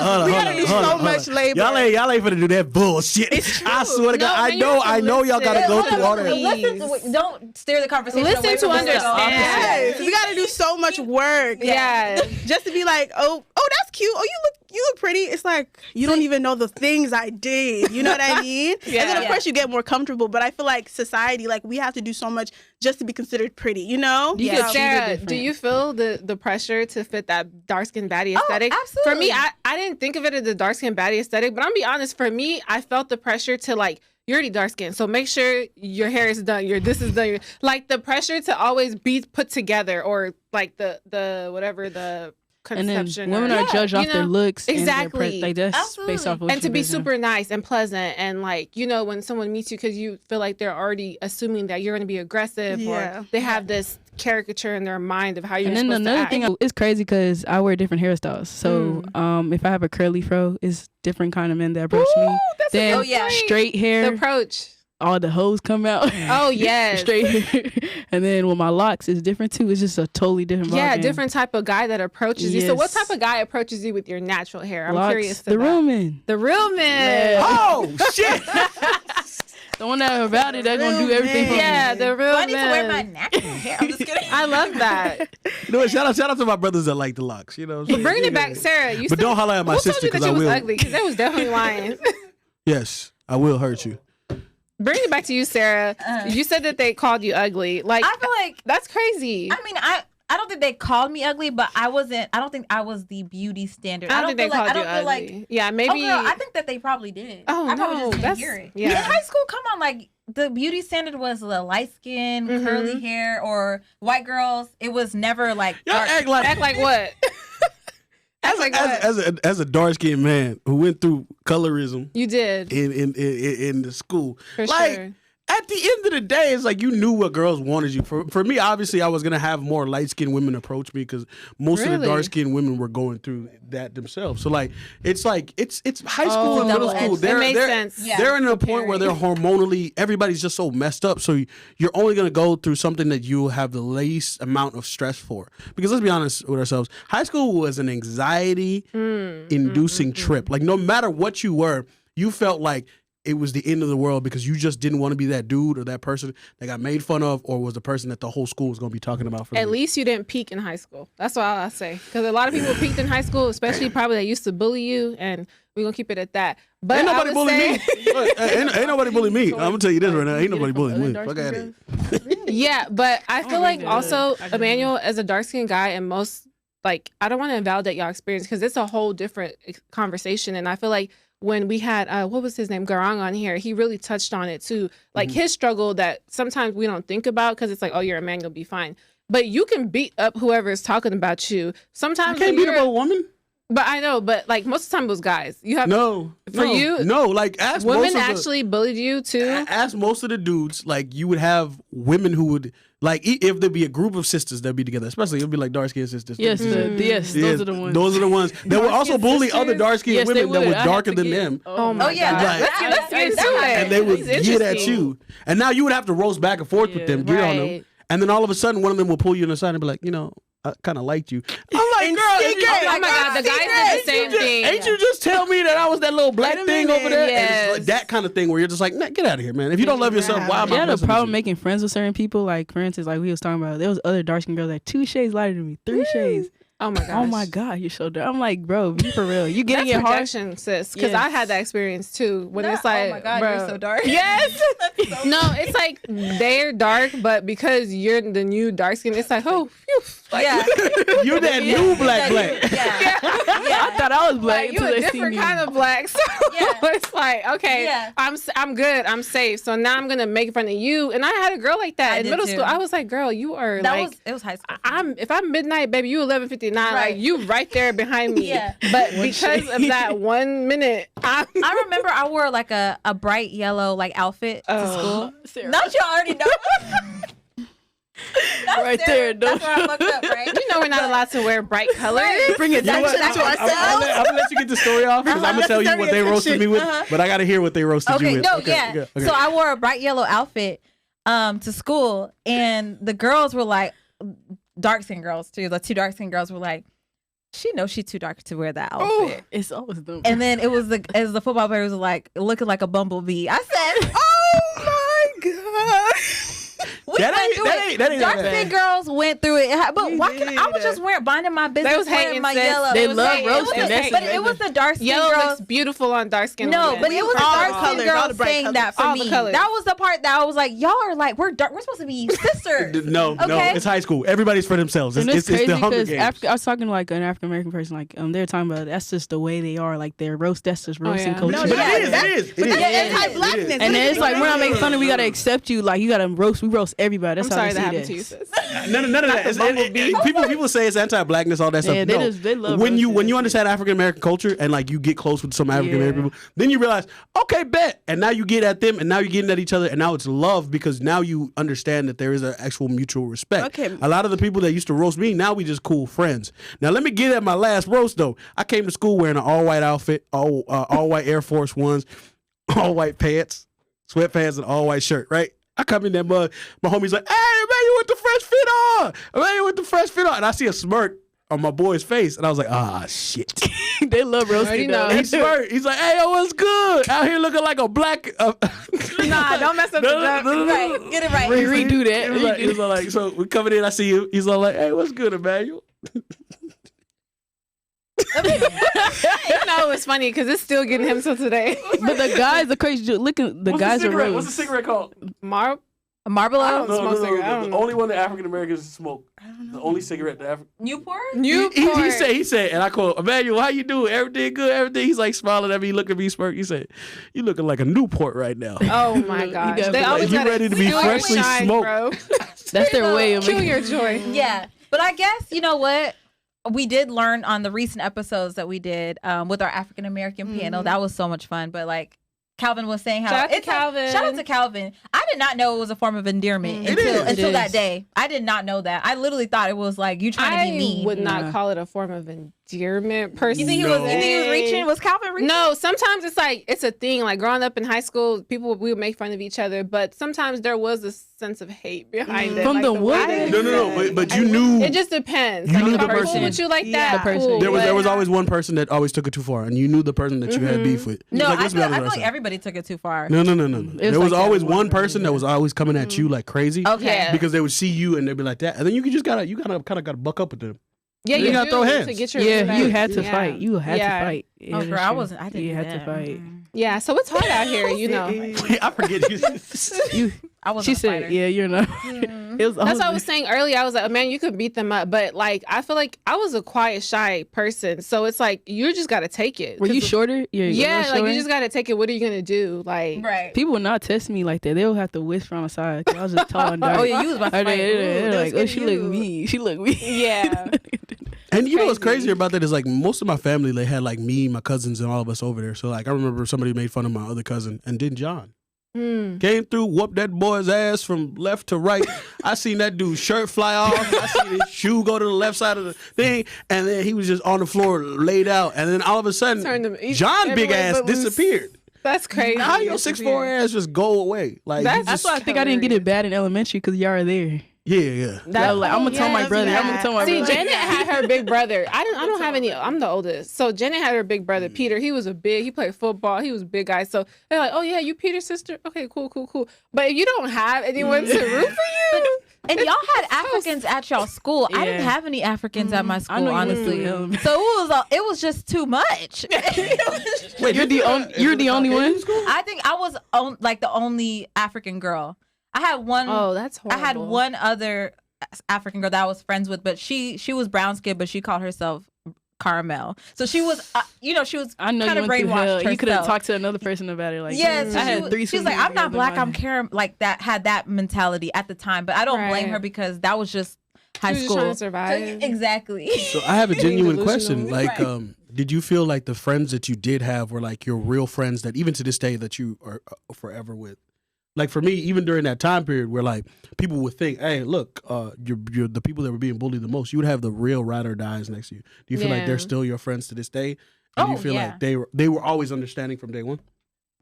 C: on.
D: We gotta do so much labor.
C: Y'all ain't finna do that bullshit. I swear to God, I know y'all gotta go through all that.
A: Listen, don't steer the conversation.
B: Listen
A: away
B: to
A: from the
B: understand.
D: Yes, we gotta do so much work.
B: Yeah.
D: Just to be like, oh, that's cute. Oh, you look pretty. It's like you don't even know the things I did. You know what I mean? And then of course you get more comfortable. But I feel like society, like we have to do so much just to be considered pretty. You know?
E: Yeah.
B: Sarah, do you feel the pressure to fit that dark skin baddie aesthetic?
A: absolutely.
B: For me, I didn't think of it as the dark skin baddie aesthetic, but I'm gonna be honest. For me, I felt the pressure to like. You're already dark skinned, so make sure your hair is done. This is done. Like the pressure to always be put together, or like the whatever the conception.
E: And then women are judged off their looks.
B: Exactly.
E: And their like that's
A: Absolutely.
E: based off of what
B: And to
E: you've
B: be
E: been
B: super nice and pleasant, and like when someone meets you, because you feel like they're already assuming that you're going to be aggressive, or they have this caricature in their mind of how you're
E: And then
B: supposed to
E: another
B: act.
E: thing, it's crazy because I wear different hairstyles. So if I have a curly fro, it's different kind of men that approach me. Then straight hair,
B: the approach.
E: all the hoes come out.
B: Oh yes.
E: Straight hair. And then with my locks, it's different too. It's just a totally different ball game.
B: Different type of guy that approaches you. So what
E: Yes.
B: type of guy approaches you with your natural hair? I'm
E: Locks,
B: curious to
E: the
B: know.
E: real men.
B: The real man.
C: Oh shit!
E: The one that about it, they're gonna do everything for me.
B: Yeah, the real
A: I need to wear my
B: man.
A: natural hair. I'm just kidding.
B: I love that.
C: You know what? Shout out to my brothers that like the locks. You know. What I'm saying?
B: Bringing it back, Sarah. You
C: But
B: said,
C: don't holler at my
B: who
C: sister
B: told you that
C: because I
B: you was
C: will.
B: ugly? Because that was definitely lying.
C: Yes, I will hurt you.
B: Bring it back to you, Sarah. You said that they called you ugly. Like
A: I feel like
B: that's crazy.
A: I mean I don't think they called me ugly, but I don't think I was the beauty standard.
B: I don't think they
A: feel like,
B: called you
A: I don't
B: ugly.
A: feel like
B: Yeah, maybe.
A: Oh, girl, I think that they probably did.
B: Oh,
A: I probably
B: no,
A: just
B: that's-
A: didn't hear it.
B: yeah.
A: In high school, come on, like the beauty standard was the light skin, curly hair, or white girls. It was never like
C: Y'all
A: dark.
C: act like
B: Act like what? Act like what?
C: as a dark skinned man who went through colorism
B: You did.
C: in the school.
B: For
C: like,
B: sure.
C: At the end of the day, it's like you knew what girls wanted you. For me, obviously, I was gonna have more light skinned women approach me because most of the
B: Really?
C: dark skinned women were going through that themselves. So like it's high school
B: Oh,
C: and middle
A: double-edged.
C: school.
A: It
C: They're
B: makes
C: they're,
B: sense.
A: Yeah.
C: they're in a point where they're hormonally everybody's just so messed up. So you're only gonna go through something that you have the least amount of stress for. Because let's be honest with ourselves, high school was an anxiety inducing trip. Like no matter what you were, you felt like it was the end of the world because you just didn't want to be that dude or that person that got made fun of or was the person that the whole school was going to be talking about for
B: At least you didn't peak in high school. That's what I say. Because a lot of people peaked in high school, especially probably that used to bully you, and we're going to keep it at that. But
C: Ain't
B: I
C: nobody
B: would
C: bully
B: say,
C: me. Look, ain't nobody bully me. I'm going to tell you this right now. Ain't nobody bullying me. Fuck out of here.
B: Yeah, but I feel like
E: God.
B: also, Amanual, as a dark-skinned guy, and most, like, I don't want to invalidate y'all experience because it's a whole different conversation. And I feel like when we had, what was his name, Garang on here, he really touched on it too. Like his struggle that sometimes we don't think about because it's like, oh, you're a man, you'll be fine. But you can beat up whoever is talking about you. Sometimes
C: You can't
B: when
C: beat up
B: you're-
C: a woman?
B: But I know, but like most of the time it was guys. You have
C: No, like ask
B: women
C: most of
B: actually bullied you too.
C: ask most of the dudes, like you would have women who would, like if there'd be a group of sisters that'd be together, especially it'd be like dark-skinned sisters.
E: Yes,
C: Yeah,
E: those are the ones.
C: Those are the ones that would also bully other dark-skinned
E: Yes, they
C: women that
E: would.
C: were
E: I have
C: darker
E: to
C: than
E: get-
C: them.
B: Oh my
A: yeah,
B: god.
C: that-
B: Let's get into
A: that-
B: it.
C: And they would
B: It's
C: get at
B: interesting.
C: you. And now you would have to roast back and forth with them, get on them.
B: Right.
C: And then all of a sudden one of them will pull you in the side and be like, I kind of liked you. I'm like,
D: In
C: girl, if you-
D: secret.
B: Oh my god, the guys did the same thing.
C: Ain't you just tell me that I was that little black
D: Wait a
C: thing over
D: minute.
C: there? And
B: Yes.
C: it's like that kind of thing where you're just like, nah, get out of here, man. If you don't love yourself, why am
E: You
C: I
E: had a
C: messing with
E: problem
C: you?
E: making friends with certain people. Like, for instance, like we was talking about, there was other dark skin girls that 2 shades lighter than me, 3 shades.
B: Oh my gosh.
E: Oh my God, you're so dark. I'm like, bro, be for real. You getting
B: That's
E: it hard?
B: projection, sis. Because I had that experience too. When it's like,
A: oh my god,
B: bro.
A: you're so dark.
B: Yes.
A: That's so
B: No, it's like they're dark, but because you're the new dark skin, it's like, oh, phew. Like,
A: yeah.
C: You that new black.
A: Yeah.
E: I thought I was black
B: like you
E: until
B: a
E: they seen
B: different
E: me.
B: kind of black. So
A: Yeah.
B: it's like, okay,
A: Yeah.
B: I'm good, I'm safe. So now I'm gonna make fun of you. And I had a girl like that
A: I
B: in
A: did
B: middle
A: too.
B: school. I was like, girl, you are
A: That
B: like.
A: was it was high school.
B: If I'm midnight, baby, you 11:59.
A: Right.
B: Like you right there behind me.
A: Yeah.
B: But because of that 1 minute,
A: I remember I wore like a bright yellow like outfit to school.
E: Sarah.
A: Don't you already know? That's
E: Right
A: Sarah.
E: there,
A: That's where I fucked up, right?
B: you know we're not allowed to wear bright colors.
E: Bring it down.
C: I'm gonna let you get the story off because I'm gonna tell you what they roasted me with, but I gotta hear what they roasted you
A: Okay,
C: with.
A: no, yeah.
C: okay.
A: So I wore a bright yellow outfit. to school, and the girls were like, dark skin girls too. The two dark skin girls were like, she knows she's too dark to wear that outfit.
E: It's always dumb.
A: And then it was as the football player was like looking like a bumblebee. I said,
D: Oh my god.
A: we went through it.
C: that ain't
A: Dark
C: that
A: skin
C: bad.
A: girls went through it, but
D: You
A: why can I was
D: did.
A: just minding my business,
B: They was
A: wearing
B: hating,
A: my
B: sis.
A: yellow.
E: They
A: It was
E: love
A: like-
E: roasting.
A: it was-
E: That's
A: but
E: it.
A: it was the dark skin
B: Yellow
A: girls.
B: looks beautiful on dark skin.
A: No,
B: women.
A: but it was the
D: All
A: dark
D: the
A: skin
D: colors, all the
A: girls
D: bright
A: saying
D: colors.
A: that for
B: All the
A: me.
B: colors.
A: That was the part that I was like, y'all are like, we're dark. We're supposed to be sisters.
C: No,
A: Okay.
C: it's high school. Everybody's for themselves.
E: And
C: It's
E: crazy
C: the Hunger
E: because
C: Games.
E: I was talking to like an African American person, like they're talking about that's just the way they are, like their roast. That's just roasting
B: yeah.
E: culture.
D: No,
C: But
D: yeah,
C: it is.
D: that-
C: It is.
D: but
C: It is.
D: that's
C: It is.
D: anti-blackness.
C: It is.
E: And then it's like we're not making fun of. We gotta
C: No.
E: accept you. Like you gotta roast. We roast everybody. That's
B: I'm
E: how
B: sorry
E: they
B: that
E: see
B: happened to you,
E: this.
B: sis.
C: None of that. People say it's anti-blackness, all that stuff.
E: Yeah,
C: No.
E: they love
C: when you
E: roasting.
C: understand African American culture and like you get close with some African American
E: Yeah.
C: people, then you realize, okay, bet. And now you get at them, and now you're getting at each other, and now it's love because now you understand that there is an actual mutual respect.
D: Okay.
C: A lot of the people that used to roast me, now we just cool friends. Now let me get at my last roast though. I came to school wearing an all white outfit, all white Air Force Ones, all white pants, sweatpants, and all white shirt. Right. I come in there, my homie's like, "Hey man, you with the fresh fit on? Man, you with the fresh fit on?" And I see a smirk on my boy's face, and I was like, "Ah, shit."
E: They love
B: Already
E: roasting.
B: know.
E: though.
C: He smirked. He's like, "Hey, yo, what's good? Out here looking like a black."
B: Nah, don't mess up the joke.
A: Right, get it right.
E: Redo that.
C: He was like, so we coming in, I see you. He's all like, "Hey, what's good, Emmanuel?"
B: You know, it's funny because it's still getting him till today.
E: But the guys are crazy. Looking, the guys are roast.
C: What's the cigarette called?
B: Marv,
A: A Marlboro?
B: I don't smoke cigarette. I don't
C: The
B: know.
C: only one that African Americans smoke. The only cigarette that African.
A: Newport?
C: He said, and I call Emmanuel, how you doing? Everything good? Everything? He's like smiling at me, looking at me, smirk. He said, "You looking like a Newport right now."
B: Oh my gosh,
E: got
B: they
E: like,
B: always
C: you
B: gotta
C: ready to be
B: steal your
C: freshly
B: shine,
C: smoked.
B: bro.
E: That's their way of
B: Kill
E: making.
B: your joy.
A: Yeah. But I guess, you know what? We did learn on the recent episodes that we did with our African American panel. That was so much fun. But like Calvin was saying how
B: Shout out to
A: it's
B: Calvin.
A: shout out to Calvin. I did not know it was a form of endearment
C: It is.
A: until
E: It
A: that
E: is.
A: day. I did not know that. I literally thought it was like you trying to be
B: I
A: mean.
B: would not
E: Nah.
B: call it a form of endearment per se.
A: You think he was reaching? Was Calvin reaching?
B: No, sometimes it's like it's a thing. Like growing up in high school, people we would make fun of each other, but sometimes there was a sense of hate behind it.
E: From
B: like
E: the
B: way
E: what?
B: they
C: No,
B: said it.
C: but you knew.
B: It just depends.
C: You
B: Like
C: knew
B: if
C: the
B: I'm cool
C: person.
B: with you like
D: Yeah.
B: that,
E: The person.
B: cool.
C: There was
B: but-
C: always one person that always took it too far, and you knew the person that you had beef with.
A: No,
C: Like,
A: I
C: let's be
A: feel,
C: honest
A: I feel
C: with
A: like
C: ourselves.
A: everybody took it too far.
C: No. There was
E: like that
C: always
E: one
C: one
E: person,
C: person that was always coming at you like crazy.
A: Okay.
B: Yeah.
C: Because they would see you and they'd be like that, and then you kind of gotta buck up with them.
B: Yeah,
C: You
B: you
C: gotta
B: do
C: throw hands.
B: to get your
E: Yeah,
B: respect.
E: you had to
B: Yeah.
E: fight. You had
B: Yeah.
E: to fight. Yeah,
A: Oh,
E: that's
A: girl, I
E: true.
A: wasn't. I didn't.
E: You
A: do
E: had
A: that.
E: to fight.
B: Yeah, so it's hard out here, you know.
C: I forget.
E: You.
A: I wasn't.
E: She
A: a
E: said,
A: fighter.
E: "Yeah, you're not." It was
B: That's what I was saying earlier. I was like, man, you could beat them up, but like, I feel like I was a quiet, shy person, so it's like you just got to take it.
E: Were you
B: 'Cause-
E: shorter?
B: Yeah, like you just got to take it. What are you gonna do? Like,
A: Right.
E: People would not test me like that. They would have to whisper on the side. 'Cause I was just tall and dark.
A: Oh yeah, you was about to
E: They're
A: fight.
E: like,
D: that's
E: "Oh, she
D: good
E: look
D: you."
E: mean. She look mean."
B: yeah,
C: And you know what's
B: crazy.
C: crazier about that is like most of my family, they had like me, my cousins, and all of us over there. So like I remember somebody made fun of my other cousin, and then John came through, whooped that boy's ass from left to right. I seen that dude's shirt fly off. I seen his shoe go to the left side of the thing, and then he was just on the floor laid out. And then all of a sudden,
B: Turned him each-
C: John big
B: everywhere
C: ass
B: but loose.
C: disappeared.
B: that's crazy.
C: How your 6'4" ass just go away? Like
B: That's-
C: you
E: That's
C: just,
E: why I think I didn't get it bad in elementary because y'all are there.
C: yeah.
E: I was like, I'm gonna tell my
D: yeah,
E: brother. I'm
D: yeah.
E: gonna tell my
B: See,
E: brother.
B: Janet had her big brother. I don't have any. I'm the oldest. So Janet had her big brother, Peter. He was he played football. He was a big guy. So they're like, oh yeah, you Peter's sister? Okay, cool. But if you don't have anyone to root for you,
A: And y'all had Africans at y'all school. I didn't
E: Yeah.
A: have any Africans at my
E: I
A: school,
E: know you went
A: honestly.
E: through him.
A: So it was just too much.
C: Wait,
E: You're the only one.
A: I think I was like the only African girl. I had one.
B: oh, that's
A: I
B: horrible.
A: had one other African girl that I was friends with, but she was brown skinned, but she called herself Caramel. So she was, she was
E: I know
A: kind
E: you
A: of
E: went through hell.
A: brainwashed
E: You could have
A: herself.
E: talked to another person about it. Like,
A: Yeah, so
E: I had
A: she,
E: three.
A: she's like,
E: sweet
A: I'm not
E: girls
A: black,
E: in
A: I'm
E: my-
A: Karen. Like that had that mentality at the time, but I don't blame
B: Right.
A: her because that was just high
B: She was just
A: school.
B: trying to survive.
A: Exactly.
C: So I have a genuine
B: delusional.
C: question. Like,
A: Right.
C: did you feel like the friends that you did have were like your real friends that even to this day that you are forever with? Like for me, even during that time period where like people would think, hey, look, you're the people that were being bullied the most, you would have the real ride or dies next to you. Do you feel like
B: Yeah.
C: they're still your friends to this day? And do you
A: Oh,
C: feel
A: yeah.
C: like they were always understanding from day one?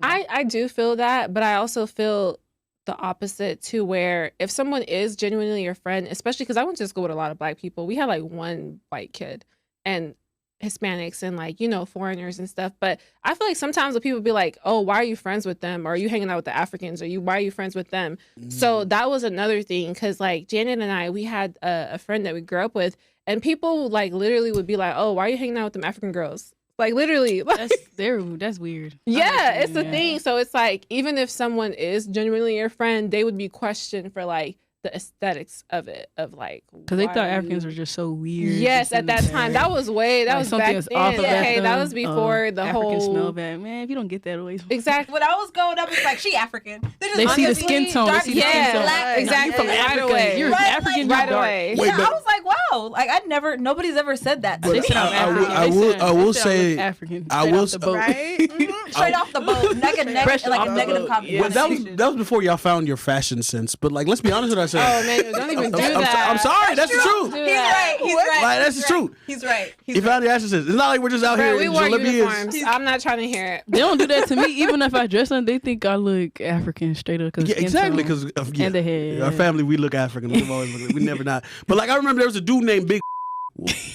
B: I do feel that, but I also feel the opposite to where if someone is genuinely your friend, especially because I went to school with a lot of Black people, we had like one white kid and Hispanics and like, you know, foreigners and stuff. But I feel like sometimes when people be like, oh, why are you friends with them? Or are you hanging out with the Africans? Or why are you friends with them? So that was another thing. Cause like Janet and I, we had a friend that we grew up with, and people like literally would be like, oh, why are you hanging out with them African girls? Like literally.
E: That's weird.
B: Yeah, it's the thing. So it's like, even if someone is genuinely your friend, they would be questioned for like the aesthetics of it, of like,
E: because they thought Africans were just so weird.
B: Yes, at that time, that was way, that
E: like
B: was
E: something
B: back
E: was off
B: then.
E: about
B: Okay, that
E: them.
B: was before the
E: African
B: whole
E: smell bad. Man, if you don't get that away,
B: exactly.
A: When I was growing up, it's like she African.
E: They see the skin tone. They see the skin tone.
B: Yeah, exactly.
E: You're from
B: Right
E: Africa.
B: away.
E: You're
A: Right,
E: African.
A: like,
E: You're
B: right
E: dark.
B: away.
C: Wait,
A: Yeah,
C: but-
A: I was like, wow, like nobody's ever said that.
C: But
E: They said I'm African.
C: I will
E: They said
C: say,
E: I'm African.
C: I
E: Straight
C: will
E: off the boat.
D: Right?
A: Straight off the boat,
E: Fresh
A: like
E: off
A: a
E: the
A: negative
E: boat. Yeah.
C: well, that was before y'all found your fashion sense. But like, let's be honest with ourselves.
B: Oh man, don't even do that.
C: I'm sorry, that's the truth.
B: Do
A: He's
B: that.
A: right. He's right.
C: Like, that's
A: he's
C: the
A: right.
C: truth.
A: He's right. He's
C: You
A: right.
C: found the fashion sense. It's not like we're just out
B: Bro,
C: here
B: we
C: in
B: wore
C: jalabias.
B: uniforms. I'm not trying to hear it.
E: They don't do that to me. Even if I dress them, they think I look African straight up.
C: Yeah, exactly. Because
E: and the hair.
C: our family, we look African. We've always looked, we never not. But like, I remember there was a dude named Big.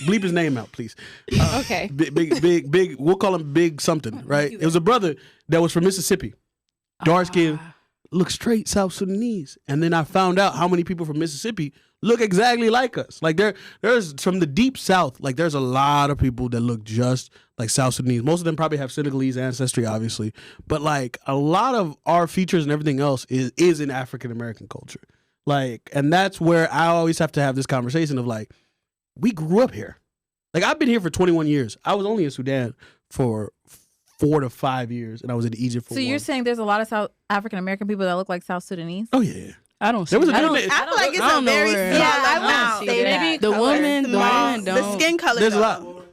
C: Bleep his name out, please.
B: Okay.
C: Big. We'll call him Big something, right? It was a brother that was from Mississippi, dark skin, look straight South Sudanese. And then I found out how many people from Mississippi look exactly like us. Like there's from the deep South. Like there's a lot of people that look just like South Sudanese. Most of them probably have Senegalese ancestry, obviously, but like a lot of our features and everything else is in African American culture. Like, and that's where I always have to have this conversation of like, we grew up here. Like I've been here for 21 years. I was only in Sudan for 4 to 5 years, and I was in Egypt for
A: So
C: 1.
A: you're saying there's a lot of South African American people that look like South Sudanese?
C: Oh yeah.
E: I don't see
C: There was a
E: that.
C: dude
E: I
C: named-
D: I feel like it's
E: I
D: a
E: don't know
D: very
E: where-
D: small
A: Yeah, I
D: amount.
A: won't say that.
E: The woman
D: The
E: don't.
D: skin color.
C: There's a
D: though.
C: lot.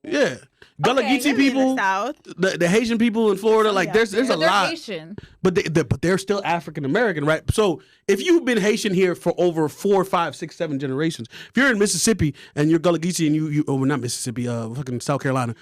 C: Yeah. Gullah
D: Okay,
C: Geechee
D: maybe in the
C: people,
D: South.
C: the Haitian people in Florida, like
D: yeah.
C: there's a
A: But they're
C: lot.
A: Haitian.
C: But they're still African American, right? So if you've been Haitian here for over 4, 5, 6, 7 generations, if you're in Mississippi and you're Gullah Geechee and you not Mississippi, fucking South Carolina,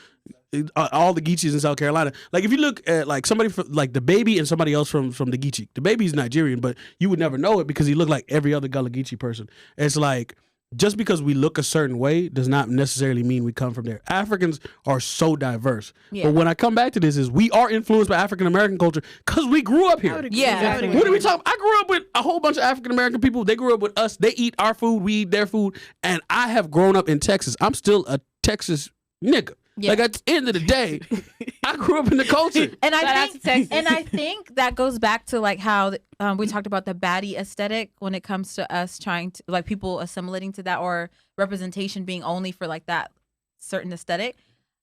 C: all the Geechees in South Carolina. Like if you look at like somebody from like the baby and somebody else from the Geechee, the baby's Nigerian, but you would never know it because he looked like every other Gullah Geechee person. It's like, just because we look a certain way does not necessarily mean we come from there. Africans are so diverse.
A: Yeah.
C: But when I come back to this is we are influenced by African American culture because we grew up here.
A: Yeah.
C: What are we talking? I grew up with a whole bunch of African American people. They grew up with us. They eat our food. We eat their food. And I have grown up in Texas. I'm still a Texas nigga.
A: Yeah.
C: Like at the end of the day, I grew up in the culture.
A: And
B: Shout out
A: I
B: to
A: think,
B: Texas.
A: and I think that goes back to like how we talked about the baddie aesthetic when it comes to us trying to like people assimilating to that or representation being only for like that certain aesthetic.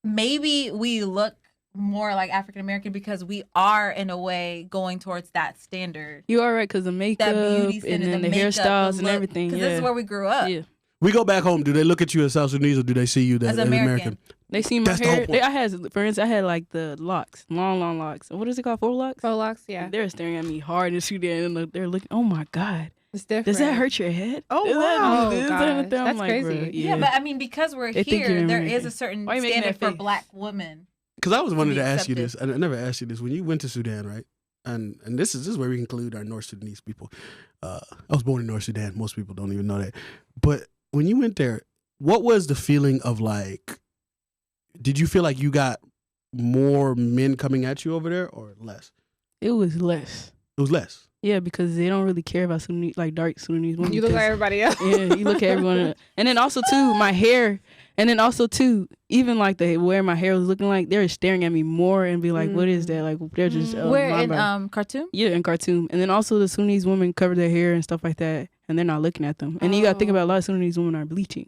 A: Maybe we look more like African American because we are in a way going towards that standard,
E: You are right because the makeup
A: that beauty
E: and
A: standard,
E: then the
A: makeup,
E: hairstyles and
A: look,
E: everything.
A: Because
E: Yeah.
A: this is where we grew up.
E: Yeah.
C: We go back home. Do they look at you as South Sudanese or do they see you
A: As
C: as
A: American.
E: They see my
C: That's the whole
E: hair.
C: point.
E: I had, for instance, I had like the locks, long locks. What is it called? 4 locks?
B: Prolux, yeah.
E: They're staring at me hard in Sudan and they're looking, oh my God.
B: It's different.
E: Does that hurt your head?
D: Oh,
E: Is that-
D: wow.
E: is that
B: Oh,
E: anything?
B: gosh.
E: I'm
B: That's
E: like,
B: crazy.
E: bruh,
A: Yeah, but I mean, because we're
E: They think
A: here,
E: you're
A: there is
E: American.
A: a certain
E: Why you making
A: standard
E: that
A: for
E: face?
A: Black women.
C: Because I was wanting
A: be
C: to ask you
A: accepted.
C: this. I never asked you this. When you went to Sudan, right? And this is where we include our North Sudanese people. I was born in North Sudan. Most people don't even know that. But when you went there, what was the feeling of like? Did you feel like you got more men coming at you over there or less?
E: It was less.
C: It was less.
E: Yeah, because they don't really care about Sudanese, like dark Sudanese women.
B: You look like
E: because-
B: everybody else.
E: Yeah, you look at everyone. And then also, too, my hair. And then also, too, even like the where my hair was looking like, they're staring at me more and be like, what is that? Like, they're just.
A: Where
E: my
A: in
E: bad.
A: Khartoum?
E: Yeah, in Khartoum. And then also the Sudanese women cover their hair and stuff like that. And they're not looking at them. And then you got to think about a lot of Sudanese women are bleaching.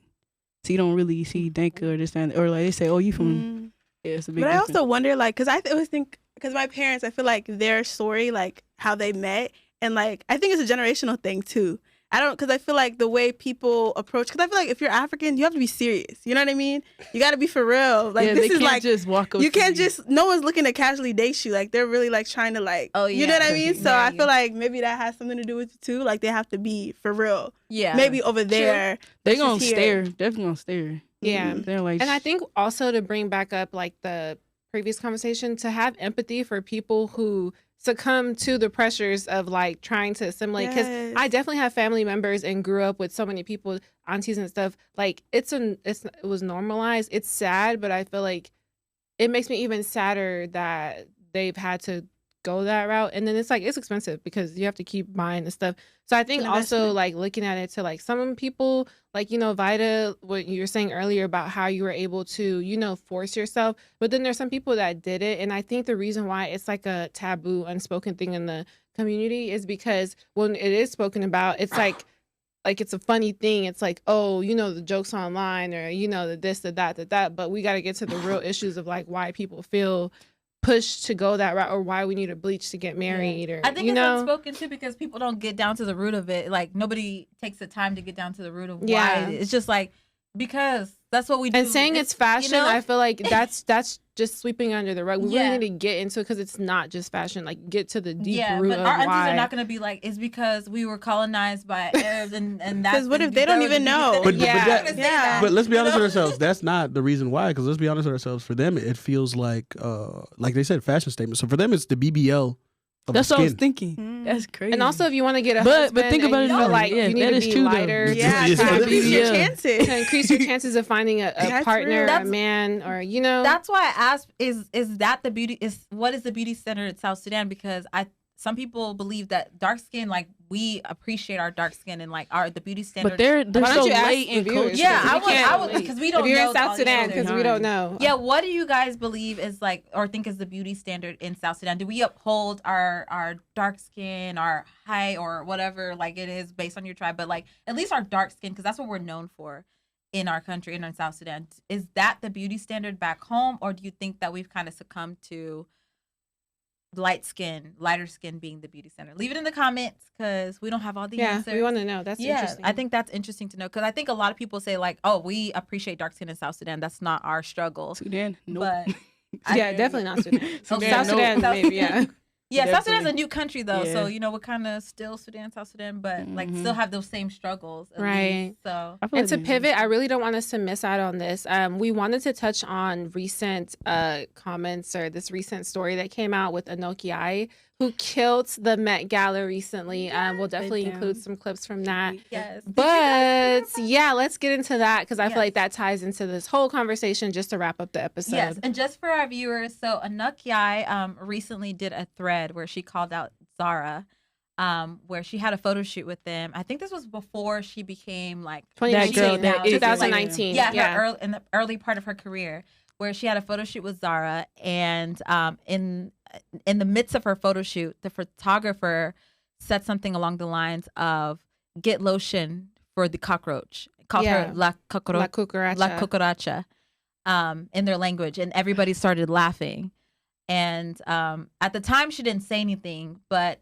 E: So you don't really see Danka or this and or like they say, oh, you from. Yeah, it's a big
D: But I
E: difference.
D: also wonder, like, because I always think, because my parents, I feel like their story, like how they met, and like I think it's a generational thing too. Because I feel like the way people approach, because I feel like if you're African, you have to be serious. You know what I mean? You got to be for real. Like
E: yeah,
D: this
E: they
D: is
E: can't
D: like
E: just walk up
D: you
E: to
D: can't just. No one's looking to casually date you. Like they're really like trying to like.
A: Oh,
D: You know what I
A: yeah.
D: mean? So
A: Yeah,
D: I
A: yeah.
D: feel like maybe that has something to do with it too. Like they have to be for real.
A: Yeah.
D: Maybe over there.
E: They
D: versus
E: gonna
D: here.
E: stare. Definitely gonna stare.
B: Yeah.
E: They're like.
B: And I think also to bring back up like the previous conversation, to have empathy for people who succumb to the pressures of like trying to assimilate. Because I definitely have family members and grew up with so many people, aunties and stuff. Like it was normalized. It's sad, but I feel like it makes me even sadder that they've had to go that route. And then it's like it's expensive because you have to keep buying the stuff. So I think also like looking at it to like some people, like, you know, Vaida, what you were saying earlier about how you were able to, you know, force yourself. But then there's some people that did it. And I think the reason why it's like a taboo, unspoken thing in the community is because when it is spoken about, it's like it's a funny thing. It's like, oh, you know, the jokes online, or, you know, the this, the that. But we got to get to the real issues of like why people feel pushed to go that route, or why we need a bleach to get married, or
A: I think
B: you
A: it's
B: know,
A: unspoken too, because people don't get down to the root of it. Like nobody takes the time to get down to the root of why. It's just like, because that's what we do.
B: And saying it's fashion, you know? I feel like that's just sweeping under the rug. We really need to get into it, because it's not just fashion. Like get to the deep root
A: but
B: of
A: our aunties
B: why.
A: are not going to be like, it's because we were colonized by Arabs and that's
D: because what if they don't even know?
C: But let's be honest with ourselves. That's not the reason why. Because let's be honest with ourselves. For them, it feels like they said, fashion statement. So for them, it's the BBL.
E: That's what I was thinking. That's crazy.
B: And also, if you want to get a husband,
E: but think about it,
B: like you need to be lighter.
D: Increase your chances.
B: To increase your chances of finding a partner, a man, or you know.
A: That's why I asked: is that the beauty? What is the beauty standard in South Sudan? Because some people believe that dark skin, like we appreciate our dark skin and like the beauty standard.
E: But they're so late in culture.
A: Yeah, I would, because we don't know.
B: If you're in South Sudan, because we don't know.
A: Yeah, what do you guys believe is like, or think is the beauty standard in South Sudan? Do we uphold our dark skin, our height, or whatever like it is based on your tribe? But like at least our dark skin, because that's what we're known for in our country and in South Sudan. Is that the beauty standard back home, or do you think that we've kind of succumbed to lighter skin being the beauty standard? Leave it in the comments, because we don't have all the answers.
B: We want to know. That's interesting.
A: I think that's interesting to know, because I think a lot of people say like, oh, we appreciate dark skin in South Sudan. That's not our struggle.
E: Sudan, nope.
A: But
B: definitely not Sudan.
A: South
B: Sudan, maybe, yeah.
A: Yeah, South Sudan's a new country though, so you know we're kind of still South Sudan, but like still have those same struggles,
B: right?
A: Least, so
B: and to pivot, I really don't want us to miss out on this. We wanted to touch on recent comments, or this recent story that came out with Anok Yai, who killed the Met Gala recently. We'll definitely include some clips from that.
A: Yes,
B: but let's get into that, because I feel like that ties into this whole conversation. Just to wrap up the episode.
A: Yes, and just for our viewers, so Anok Yai recently did a thread where she called out Zara, where she had a photo shoot with them. I think this was before she became like
B: 2019.
A: Yeah, in the early part of her career, where she had a photo shoot with Zara, and in the midst of her photo shoot, the photographer said something along the lines of "get lotion for the cockroach." Called her la cucaracha, in their language, and everybody started laughing. And at the time, she didn't say anything, but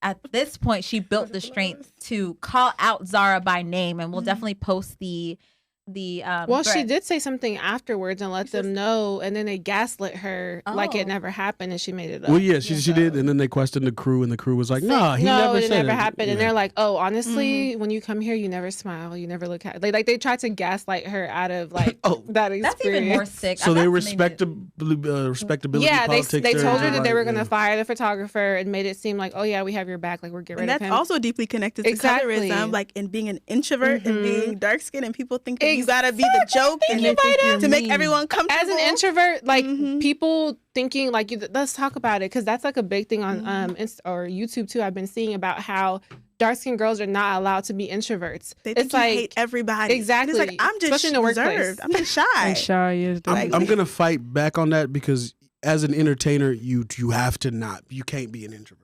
A: at this point, she built the strength to call out Zara by name, and we'll definitely post the
B: she did say something afterwards and let them know, and then they gaslit her like it never happened, and she made it up.
C: Well, she did, and then they questioned the crew, and the crew was like, "No, he never said it.
B: Never happened." And they're like, "Oh, honestly, when you come here, you never smile, you never look happy." Like they tried to gaslight her out of like that experience.
A: That's even more sick.
C: So they respectability.
B: Yeah, they told her that they were going to
C: to
B: fire the photographer, and made it seem like, "Oh yeah, we have your back, like we're getting rid of him."
D: And that's also deeply connected to colorism, like in being an introvert and being dark skinned, and people think that you gotta be the joke and to make everyone comfortable.
B: As an introvert, like people thinking like, let's talk about it, because that's like a big thing on or YouTube too. I've been seeing about how dark skinned girls are not allowed to be introverts.
D: They think
B: it's like
D: hate everybody.
B: Exactly.
D: It's like, I'm just
B: especially in the workplace.
D: I'm just shy.
E: Yes.
C: I'm gonna fight back on that, because as an entertainer, you have to not. You can't be an introvert.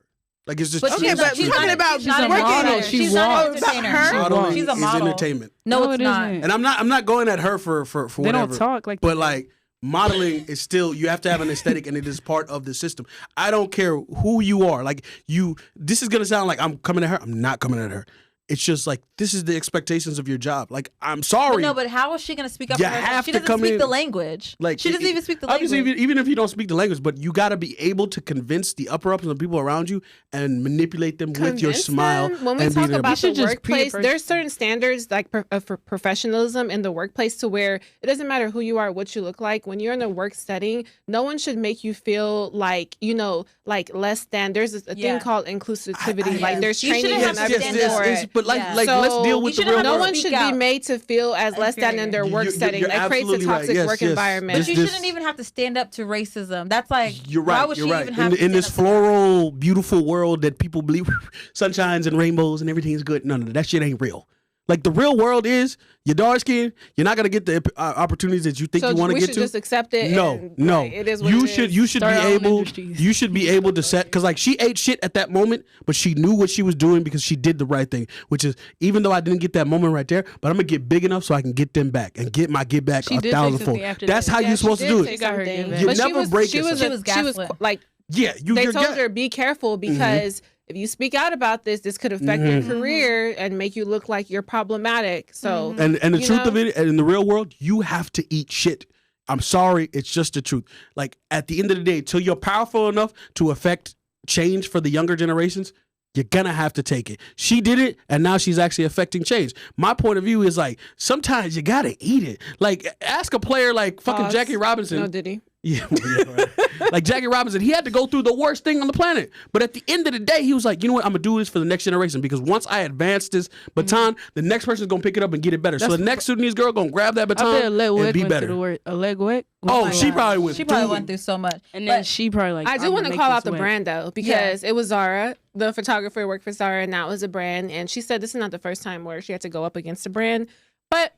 C: Like it's just.
A: But
C: okay,
A: but
C: she's
A: talking
C: about
A: she's not a model. She's not an entertainer.
C: She's
A: a model.
C: Entertainment.
A: No, it's not.
C: And I'm not going at her for whatever.
E: They don't talk like.
C: But like modeling is still, you have to have an aesthetic, and it is part of the system. I don't care who you are. Like this is gonna sound like I'm coming at her. I'm not coming at her. It's just like, this is the expectations of your job. Like, I'm sorry.
A: But no, but how is she going to speak up
C: You
A: for herself?
C: have
A: She
C: to
A: doesn't
C: come
A: speak
C: in-
A: the language.
C: Like,
A: She doesn't even speak the language.
C: Obviously, even if you don't speak the language, but you got to be able to convince the upper-ups and the people around you and manipulate them with your
B: Convince
C: smile.
B: them. When we
C: and
B: talk
C: being able-
B: about the
E: should just
B: workplace,
E: pre-approach-
B: there's certain standards like for professionalism in the workplace to where it doesn't matter who you are, what you look like. When you're in a work setting, no one should make you feel like, like less than. There's a thing called inclusivity. Like there's
A: You
B: training
A: shouldn't
B: and
A: have to
B: everything
A: stand up.
B: for it.
C: But like,
A: Yeah.
C: like
B: So,
C: let's deal
A: you
C: with the
A: shouldn't
C: real
A: have
B: No
C: world.
B: one
A: Speak
B: should
A: out.
B: be made to feel as less than in their work
C: You're
B: setting. That creates a
C: absolutely right.
B: toxic
C: Yes,
B: work
C: yes.
B: environment.
A: But you
C: This-
A: shouldn't even have to stand up to racism. That's like,
C: You're
A: why
C: right.
A: would
C: You're
A: she
C: right.
A: even have to
C: In
A: stand
C: this
A: up to that?
C: floral, beautiful world that people believe sunshines and rainbows and everything's good. None of that shit ain't real. Like, the real world is you're dark skinned. You're not gonna get the opportunities that you think
B: So
C: you want to
B: we
C: get
B: should
C: to.
B: just accept it.
C: No,
B: and,
C: no.
B: like, it is what
C: You
B: it
C: should
B: is.
C: you should
E: Start
C: be
E: our own
C: able
E: industries.
C: you should be able to set, because like she ate shit at that moment, but she knew what she was doing because she did the right thing. Which is, even though I didn't get that moment right there, but I'm gonna get big enough so I can get them back and get my get back
E: She
C: a
E: did say
C: 1,000-fold.
E: something after
C: That's
E: that.
C: how
B: Yeah,
C: you're
B: she
C: supposed to
B: did
C: do
B: say
C: it.
E: got her
B: something.
E: get back.
C: You
B: But
C: never break
B: she was,
C: yourself.
A: She was gaslit.
B: like
C: Yeah,
B: they
C: you're
B: told her, be careful because if you speak out about this could affect your career and make you look like you're problematic. So
C: And the
B: you
C: truth
B: know?
C: of it, and in the real world, you have to eat shit. I'm sorry, it's just the truth. Like, at the end of the day, till you're powerful enough to affect change for the younger generations, you're gonna have to take it. She did it, and now she's actually affecting change. My point of view is like, sometimes you gotta eat it. Like, ask a player like fucking
B: Pause.
C: Jackie Robinson.
B: No, did he?
C: Yeah, right. Like Jackie Robinson, he had to go through the worst thing on the planet. But at the end of the day, he was like, you know what, I'm gonna do this for the next generation, because once I advance this baton, the next person's gonna pick it up and get it better. So the next Sudanese girl gonna grab that
E: I bet
C: baton
E: Leg
C: and
E: Wet
C: be
E: went
C: better.
E: through the word. Leg Wet.
C: Oh,
A: my
C: she
A: God.
C: probably went
A: She probably
C: through
A: went
C: it.
A: through so much.
E: And then
A: But
E: she probably like.
B: I do
E: I'm
B: want
E: gonna
B: to
E: make
B: call
E: this
B: out the
E: wet.
B: brand though, because it was Zara, the photographer worked for Zara, and that was a brand. And she said this is not the first time where she had to go up against a brand. But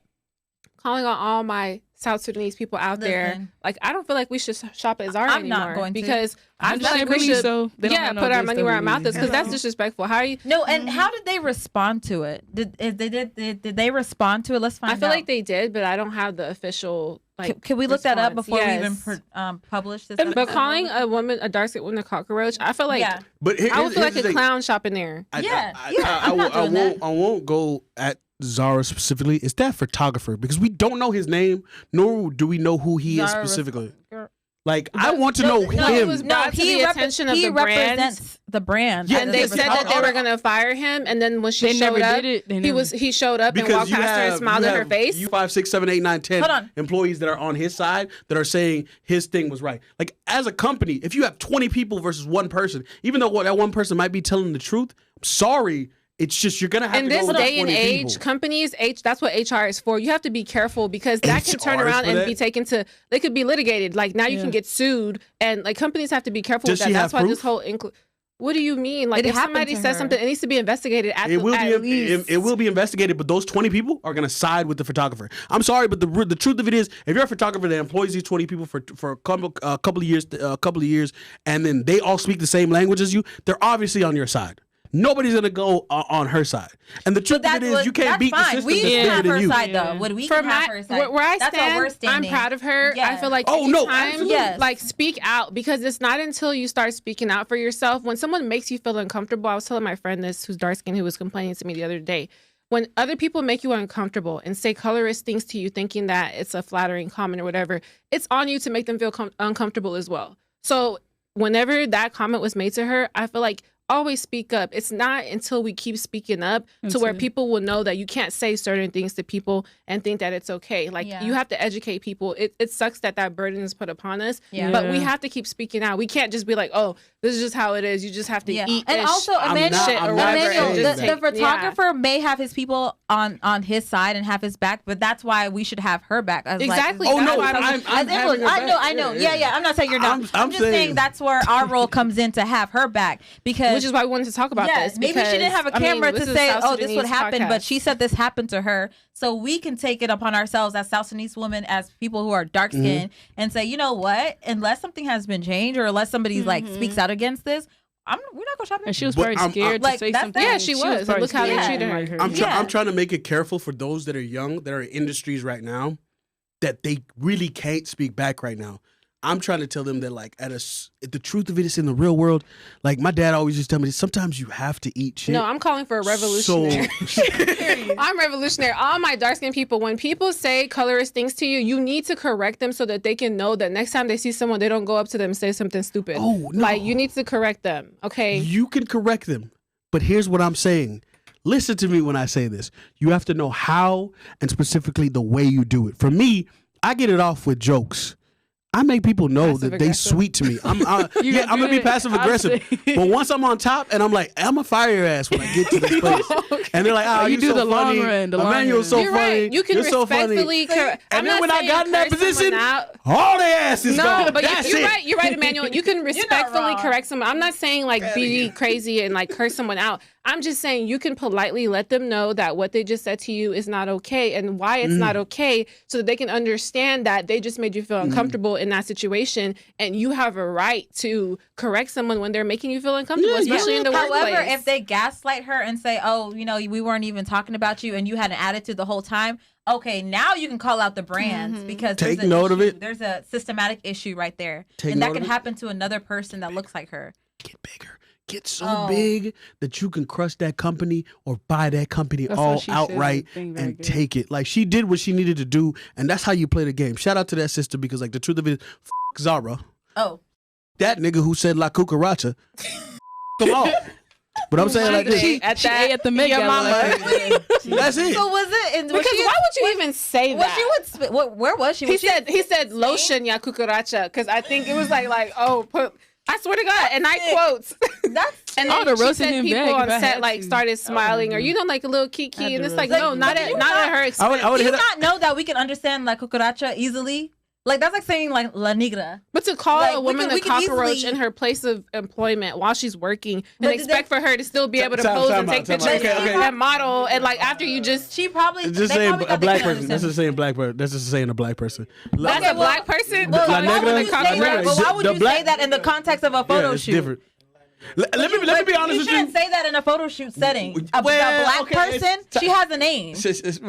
B: calling on all my South Sudanese people out there,
A: Listen.
B: like, I don't feel like we should shop at Zara
A: I'm not
B: anymore
A: going to.
B: because I feel like we
E: Understandably
B: should
E: so. They don't have no
B: put our
E: good
B: money
E: stuff
B: where our
E: in
B: mouth
E: there.
B: is, because that's disrespectful. How are you?
A: No, and how did they respond to it? Did they respond to it? Let's find out.
B: I feel like they did, but I don't have the official like.
A: Can we look that up
B: response.
A: before
B: Yes.
A: we even publish this?
B: But
A: episode?
B: calling a dark skinned woman a cockroach, I feel like
A: Yeah.
C: But
B: I would feel like
C: here's
B: a
C: the thing.
B: clown shop in there.
A: Yeah,
C: I
A: I'm not doing that.
C: won't go at Zara specifically. It's that photographer, because we don't know his name, nor do we know who he is
A: Zara
C: specifically.
A: Girl.
C: Like, I want to know
B: no,
C: him.
B: it was brought to the attention of
A: he
B: the brand.
A: represents the brand.
C: Yeah,
B: And they said that they were gonna fire him, and then when she
E: They
B: showed
E: never
B: up,
E: did it. They
B: he
E: never-
B: he showed up and
C: Because
B: walked
C: you
B: past her and
C: have,
B: smiled
C: you
B: in her
C: have
B: face.
C: You 5, 6, 7, 8, 9, 10
A: Hold on.
C: employees that are on his side that are saying his thing was right. Like, as a company, if you have 20 people versus one person, even though that one person might be telling the truth, I'm sorry. It's just, you're gonna have
B: In
C: to go
B: this
C: with
B: day and
C: 20
B: age,
C: people.
B: companies, that's what HR is for. You have to be careful because that can turn
C: HR is
B: around
C: for
B: and
C: that?
B: be taken to. They could be litigated. Like now, you can get sued, and like companies have to be careful
C: Does
B: with that.
C: she
B: That's
C: have
B: why this
C: proof?
B: whole. What do you mean? Like
A: It
B: if
A: happened
B: somebody
A: to
B: says
A: her.
B: something, it needs to be investigated. At
C: It will
B: at
C: be
B: least.
C: it will be investigated, but those 20 people are gonna side with the photographer. I'm sorry, but the truth of it is, if you're a photographer that employs these 20 people for a couple of years, and then they all speak the same language as you, they're obviously on your side. Nobody's gonna go on her side. And the truth of it is, you can't beat the
A: fine.
C: system
A: We
C: that's
A: can
C: bigger
A: have
C: than
A: her
C: you.
A: side
E: Yeah.
A: though. When we
B: For
A: can have
B: my
A: her side,
B: where I
A: that's why we're
B: stand, I'm
A: standing.
B: proud of her.
A: Yeah.
B: I feel like
C: Oh, no,
B: anytime,
C: absolutely.
A: Yes.
B: like speak out, because it's not until you start speaking out for yourself when someone makes you feel uncomfortable. I was telling my friend this, who's dark skinned, who was complaining to me the other day. When other people make you uncomfortable and say colorist things to you, thinking that it's a flattering comment or whatever, it's on you to make them feel uncomfortable as well. So whenever that comment was made to her, I feel like always speak up. It's not until we keep speaking up to where people will know that you can't say certain things to people and think that it's okay. Like
A: Yeah.
B: you have to educate people. It sucks that burden is put upon us,
A: Yeah.
B: but we have to keep speaking out. We can't just be like, oh, this is just how it is. You just have to
A: Yeah.
B: eat
A: And
B: this
A: also,
C: I'm
A: Emmanuel,
C: not- I'm not
A: Emmanuel,
C: saying
A: the
C: that.
A: photographer may have his people on his side and have his back, but that's why we should have her back. As
B: Exactly.
C: Oh,
B: That's
C: no,
B: why
C: I'm
A: as
C: having
A: influence.
C: her back.
A: I know. Yeah. I'm not saying you're not. I'm just
C: saying-
A: saying that's where our role comes in to have her back, because
B: which is why we wanted to talk about
A: yes,
B: this.
A: maybe she didn't have a
B: because, I mean,
A: camera
B: this
A: to
B: is
A: say,
B: South
A: "Oh, this would
B: Sudanese
A: happen," but
B: podcast.
A: she said this happened to her, so we can take it upon ourselves as South Sudanese women, as people who are dark skinned, and say, you know what? Unless something has been changed, or unless somebody's like speaks out against this, we're not gonna shop.
E: And she was
C: But
E: probably
C: I'm-
E: scared
A: like,
E: to say
A: that's
E: something.
A: that.
B: Yeah, she was. And
E: probably
B: look how they
E: scared.
B: treated her.
E: Like
C: I'm trying to make it careful for those that are young, that are in industries right now, that they really can't speak back right now. I'm trying to tell them that like the truth of it is in the real world. Like my dad always used to tell me, sometimes you have to eat shit.
B: No, I'm calling for a revolutionary. I'm revolutionary. All my dark skinned people, when people say colorist things to you, you need to correct them so that they can know that next time they see someone, they don't go up to them and say something stupid.
C: Oh, no.
B: Like you need to correct them. Okay.
C: You can correct them, but here's what I'm saying. Listen to me when I say this. You have to know how and specifically the way you do it. For me, I get it off with jokes. I make people know that they sweet to me. I'm gonna be passive aggressive. But once I'm on top and I'm like, I'm gonna fire your ass when I get to this place.
B: Okay.
C: And they're like, oh, you do so the funny.
E: Long run.
C: Emmanuel's so
B: You're
C: funny.
B: right. You can
C: You're so
B: respectfully
C: funny. And then when I got in that position,
B: out,
C: all their ass is gone.
B: no, but
C: That's
B: you're
C: it.
B: right. You're right, Emmanuel. You can respectfully correct someone. I'm not saying like be crazy and like curse someone out. I'm just saying you can politely let them know that what they just said to you is not okay and why it's not okay, so that they can understand that they just made you feel uncomfortable in that situation, and you have a right to correct someone when they're making you feel uncomfortable, especially in the workplace.
A: However, if they gaslight her and say, oh, you know, we weren't even talking about you and you had an attitude the whole time, okay, now you can call out the brands because
C: Take note of it.
A: There's a systematic issue right there.
C: Take
A: and
C: note
A: that
C: of
A: can
C: it.
A: happen to another person that looks like her.
C: Get bigger. Get so big that you can crush that company or buy that company all outright and take it. Like she did what she needed to do, and that's how you play the game. Shout out to that sister, because like the truth of it is, Zara.
A: Oh.
C: That nigga who said La Cucaracha. Come on. But I'm saying like this.
E: She ate at the Mega.
C: That's it.
A: So was it?
B: Because why would you even say that?
A: Where was she?
B: He said lotion ya cucaracha, because I think it was like I swear to God, and I quote. And
E: I
B: then
E: would've
B: she
E: roasted
B: said
E: him
B: people
E: back
B: on
E: if I
B: set
E: had
B: like
E: to.
B: started smiling, or like a little kiki, and it's like no, not at her expense.
C: I would
A: Do you
C: hit
A: not know that we can understand La Cucaracha easily? Like that's like saying like La Negra.
B: But to call
A: Like,
B: a woman
A: we
B: a
A: can
B: cockroach
A: easily-
B: in her place of employment while she's working
A: But
B: and expect for her to still be able to pose and take pictures and model, and like after you just
A: She probably
C: It's just
A: they
C: saying
A: probably
C: a
A: thought they
C: black
A: could
C: person. That's
A: understand.
C: just saying black person. That's just saying a black person.
B: that's a black person.
A: Well,
C: La
A: why
C: Negra?
A: would you say that? But why would
C: The
A: you
C: black-
A: say that in the context of a photo
C: Yeah, it's
A: shoot?
C: different. Let me be honest
A: You
C: with
A: shouldn't
C: you.
A: say that in a photo shoot setting. A
C: Well,
A: black
C: okay,
A: person, she has a name.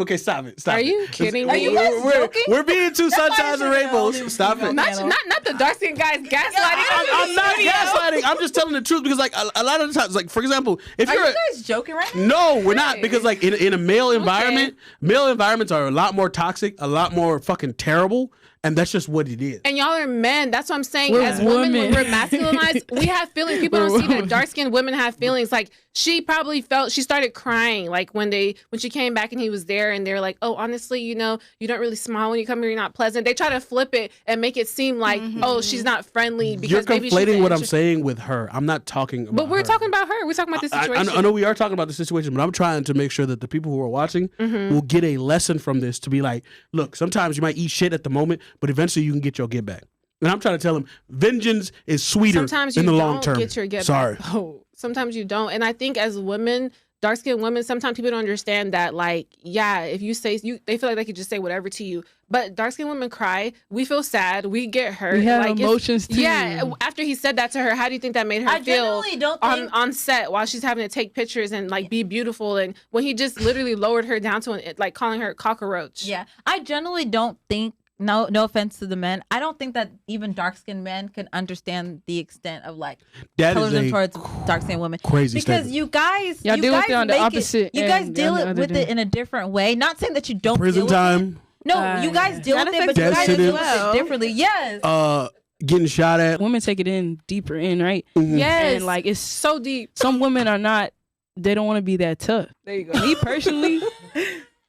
C: Okay, stop it. Stop
B: Are
C: it.
B: you kidding
A: Are
B: me?
A: you guys joking?
C: We're being two
A: That's why
C: sunshines
A: you
C: and
A: shouldn't only
C: rainbows. Stop it.
B: Not the dark skinned guys gaslighting.
C: I'm not gaslighting. I'm just telling the truth, because like a lot of the times, like for example, if
A: Are
C: you're
A: you guys joking right now?
C: no, we're not, because like in a male environment, male environments are a lot more toxic, a lot more fucking terrible, and that's just what it is.
B: And y'all are men. That's what I'm saying.
E: We're
B: As women, when
E: women.
B: we're masculinized, we have feelings. People don't see that dark skinned women have feelings. Like she probably she started crying like when she came back and he was there, and they're like, oh, honestly, you don't really smile when you come here. You're not pleasant. They try to flip it and make it seem like, oh, she's not friendly because
C: You're
B: maybe she's
C: conflating what I'm saying with her. I'm not talking about
B: But we're
C: her.
B: talking about her. We're talking about the situation.
C: I know we are talking about the situation, but I'm trying to make sure that the people who are watching will get a lesson from this, to be like, look, sometimes you might eat shit at the moment, but eventually you can get your get back. And I'm trying to tell them, vengeance is sweeter
B: Sometimes you
C: in the
B: don't
C: long term.
B: get your get
C: Sorry.
B: back. Oh, sometimes you don't. And I think as women, dark-skinned women, sometimes people don't understand that, like, yeah, if you say, they feel like they could just say whatever to you. But dark-skinned women cry. We feel sad. We get hurt.
E: We have
B: like,
E: emotions too.
B: Yeah. After he said that to her, how do you think that made her
A: I
B: feel
A: genuinely don't think
B: on set while she's having to take pictures and like be beautiful? And when he just literally lowered her down to like calling her a cockroach.
A: Yeah, I generally don't think. No offense to the men. I don't think that even dark-skinned men can understand the extent of like
C: That is
A: colorism
C: a
A: towards dark-skinned women.
C: crazy
A: Because
C: statement.
A: you guys,
E: Y'all
A: you
E: deal with
A: guys
E: it on the
A: make
E: opposite
A: You guys
E: end,
A: deal
E: on the other
A: with it
E: end.
A: in a different way. Not saying that you don't
C: Prison
A: deal
C: time.
A: With it. No, you guys deal
D: That
A: with it, but you
C: affects
A: guys
C: women
A: deal
C: as
A: with
D: well.
A: it differently. Yes.
C: Getting shot at.
E: Women take it in deeper in, right?
B: Yes.
E: And like it's
B: So deep.
E: some women are not. They don't want to be that tough.
B: There you go.
E: Me personally,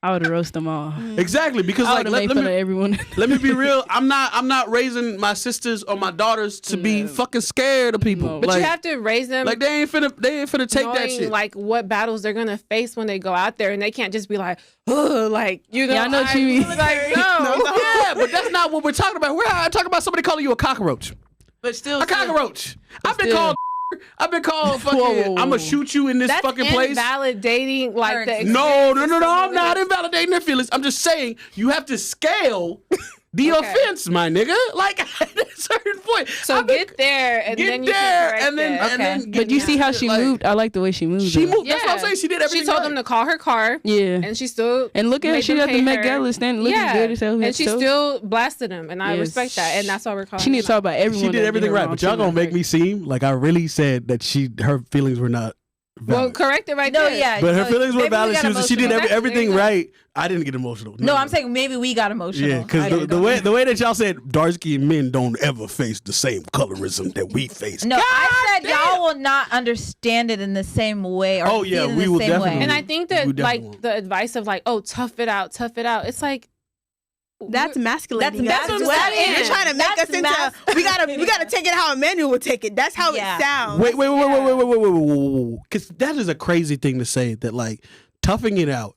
E: I would have roasted them all.
C: Exactly, because
E: I
C: like
E: would have made fun of everyone.
C: let me be real. I'm not raising my sisters or my daughters to be fucking scared of people.
E: No.
B: But
C: like,
B: you have to raise them
C: like they ain't finna take that
B: knowing,
C: shit.
B: like what battles they're gonna face when they go out there, and they can't just be like, oh, like you know.
E: Yeah, I know what you mean.
B: Like no.
C: Yeah, but that's not what we're talking about. We're talking about somebody calling you a cockroach.
E: But still,
C: A cockroach. I've been
E: still.
C: called fucking.
E: Whoa.
C: I'm gonna shoot you in this
B: That's
C: fucking place.
B: invalidating like the
C: No,
B: experience of
C: I'm
B: someone
C: not
B: else.
C: invalidating their feelings. I'm just saying you have to scale the
B: Okay.
C: offense, my nigga. Like at a certain point.
B: So get there and
C: get
B: then you
C: there
B: can correct
C: and then,
B: it.
C: and then
E: But you see how she moved? I like the way she moved.
C: She
E: though.
C: moved. That's what I'm saying. She did everything.
B: She told
C: right.
B: them to call her car.
E: Yeah.
B: And she still
E: And look at her.
B: made
E: She
B: them
E: got the
B: pay
E: Met
B: her.
E: Gala standing looking good as hell.
B: And she
E: So
B: still blasted him, and I
E: Yes.
B: respect that, and that's why we're calling.
E: she need
B: him
E: to talk
B: out.
E: about everyone.
C: She did
E: that
C: everything
E: her
C: right,
E: wrong
C: but y'all
E: too.
C: gonna make me seem like I really said that her feelings were not
B: Well,
C: valid.
B: correct it right
A: No,
B: there.
A: yeah.
C: But her
A: so
C: feelings were
A: maybe we
C: valid.
A: got
C: She did
A: emotional.
C: everything
B: There you go.
C: right. I didn't get emotional.
A: No, I'm saying maybe we got emotional.
C: Yeah, because the way that y'all said dark skinned men don't ever face the same colorism that we face.
A: No, I said
C: damn.
A: y'all will not understand it in the same way. Or
C: Oh,
A: see
C: yeah,
A: it in
C: we
A: the
C: will
A: same
C: definitely.
A: way.
B: And I think
C: We
B: that
C: definitely
B: like
C: won't.
B: the advice of like, oh, tough it out. It's like
D: That's masculine.
A: That's
B: what I'm
D: Well,
B: saying.
D: You're trying to make
A: That's
D: us into we gotta take it how Amanual would take it. That's how
A: Yeah.
D: it sounds.
C: Wait. Because that is a crazy thing to say that like toughing it out.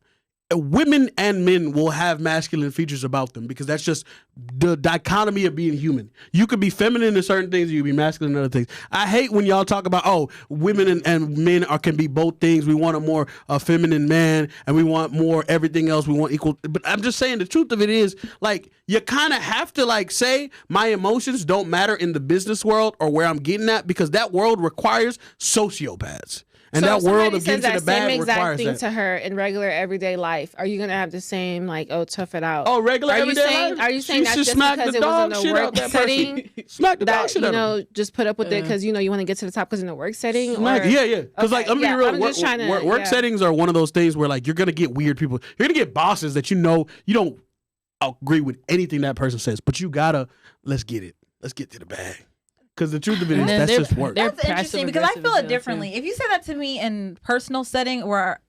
C: Women and men will have masculine features about them because that's just the dichotomy of being human. You could be feminine in certain things, you could be masculine in other things. I hate when y'all talk about women and men can be both things. We want a more feminine man and we want more everything else. We want equal. But I'm just saying the truth of it is like you kind of have to like say my emotions don't matter in the business world or where I'm getting at because that world requires sociopaths. And
B: so
C: that
B: if
C: world
B: somebody
C: of
B: says
C: getting to
B: that
C: the bad
B: same exact
C: requires
B: thing
C: that.
B: to her in regular everyday life, are you gonna have the same like, oh, tough it out?
C: Oh, regular
B: Are you
C: everyday
B: saying?
C: life?
B: Are you saying
C: She
B: that's
C: should
B: just
C: smack
B: because
C: the
B: it
C: dog
B: was in a
C: shit out
B: work
C: that person.
B: setting
C: Smack the dog
B: that
C: shit
B: you
C: out of
B: know
C: her.
B: just put up with it because you know you want to get to the top because in a work setting?
C: Smack-
B: or,
C: yeah. Because like I'm
B: Okay,
C: being
B: yeah,
C: real.
B: I'm
C: Work,
B: just trying to-
C: work
B: yeah.
C: settings are one of those things where like you're gonna get weird people. You're gonna get bosses that you know you don't agree with anything that person says, but you gotta let's get it. Let's get to the bag. Because the truth of it is
E: And then
C: that's
E: they're-
C: just work.
E: they're
A: That's interesting because I feel
E: passive-aggressive as
A: it
E: hell,
A: differently.
E: too.
A: If you say that to me in personal setting where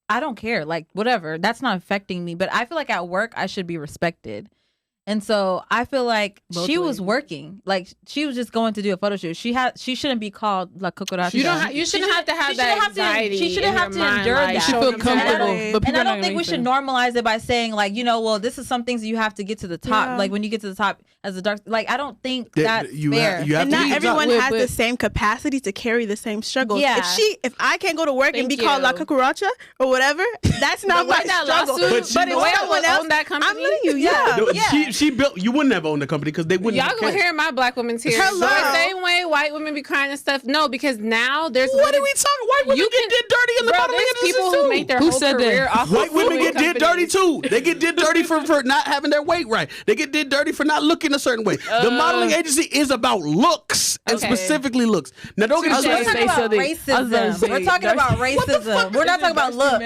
A: I don't care, like whatever, that's not affecting me. But I feel like at work I should be respected. And so I feel like
E: Both
A: she was
E: ways.
A: working. Like she was just going to do a photo shoot. She shouldn't be called La Cucaracha.
B: You shouldn't have to have
A: she
B: that
A: shouldn't have to-
B: anxiety.
A: she shouldn't
B: in
A: have
B: your
A: to
B: mind,
A: endure
B: like,
A: that.
E: She
B: showing
E: feel
B: them
E: comfortable,
B: that.
E: but people
A: And I
E: are not
A: don't think
E: gonna
A: we
E: make
A: should
E: sense.
A: normalize it by saying like, well, this is some things that you have to get to the top.
D: Yeah.
A: Like when you get to the top as a dark, like I don't think that's
C: you
A: fair.
C: have
D: And
C: to
D: not
C: be
D: everyone
E: But-
D: has
E: but-
D: the same capacity to carry the same struggles.
A: Yeah.
D: If I can't go to work and
B: Thank
D: be called La
B: you.
D: Cucaracha or whatever, that's not my
B: But that
D: struggle.
B: lawsuit,
C: But
D: if
C: you know what?
D: someone else,
B: own that company.
D: I'm letting you, yeah.
C: No,
A: Yeah.
C: She built. You wouldn't have owned the company because they wouldn't.
B: Y'all
C: have
B: gonna
C: cared.
B: hear my black woman tears.
D: Hello.
B: The same way white women be crying and stuff. No, because now there's
C: What are we talking? White women
B: You
C: get
B: can-
C: did dirty in the
B: bro,
C: modeling
B: there's
C: industry
B: people
C: too.
B: who make their
E: Who
B: whole
E: said that?
B: career off
C: White
B: of
C: women
B: food
C: get did dirty
B: companies.
C: too. They get did dirty for not having their weight right. They get did dirty for not looking a certain way. The modeling agency is about looks and
B: Okay.
C: specifically looks. Now don't get
B: Touche.
C: me
A: We're
B: Say
A: talking about
E: something. I was about to
A: racism.
E: say,
A: We're talking about racism. We're not talking about look.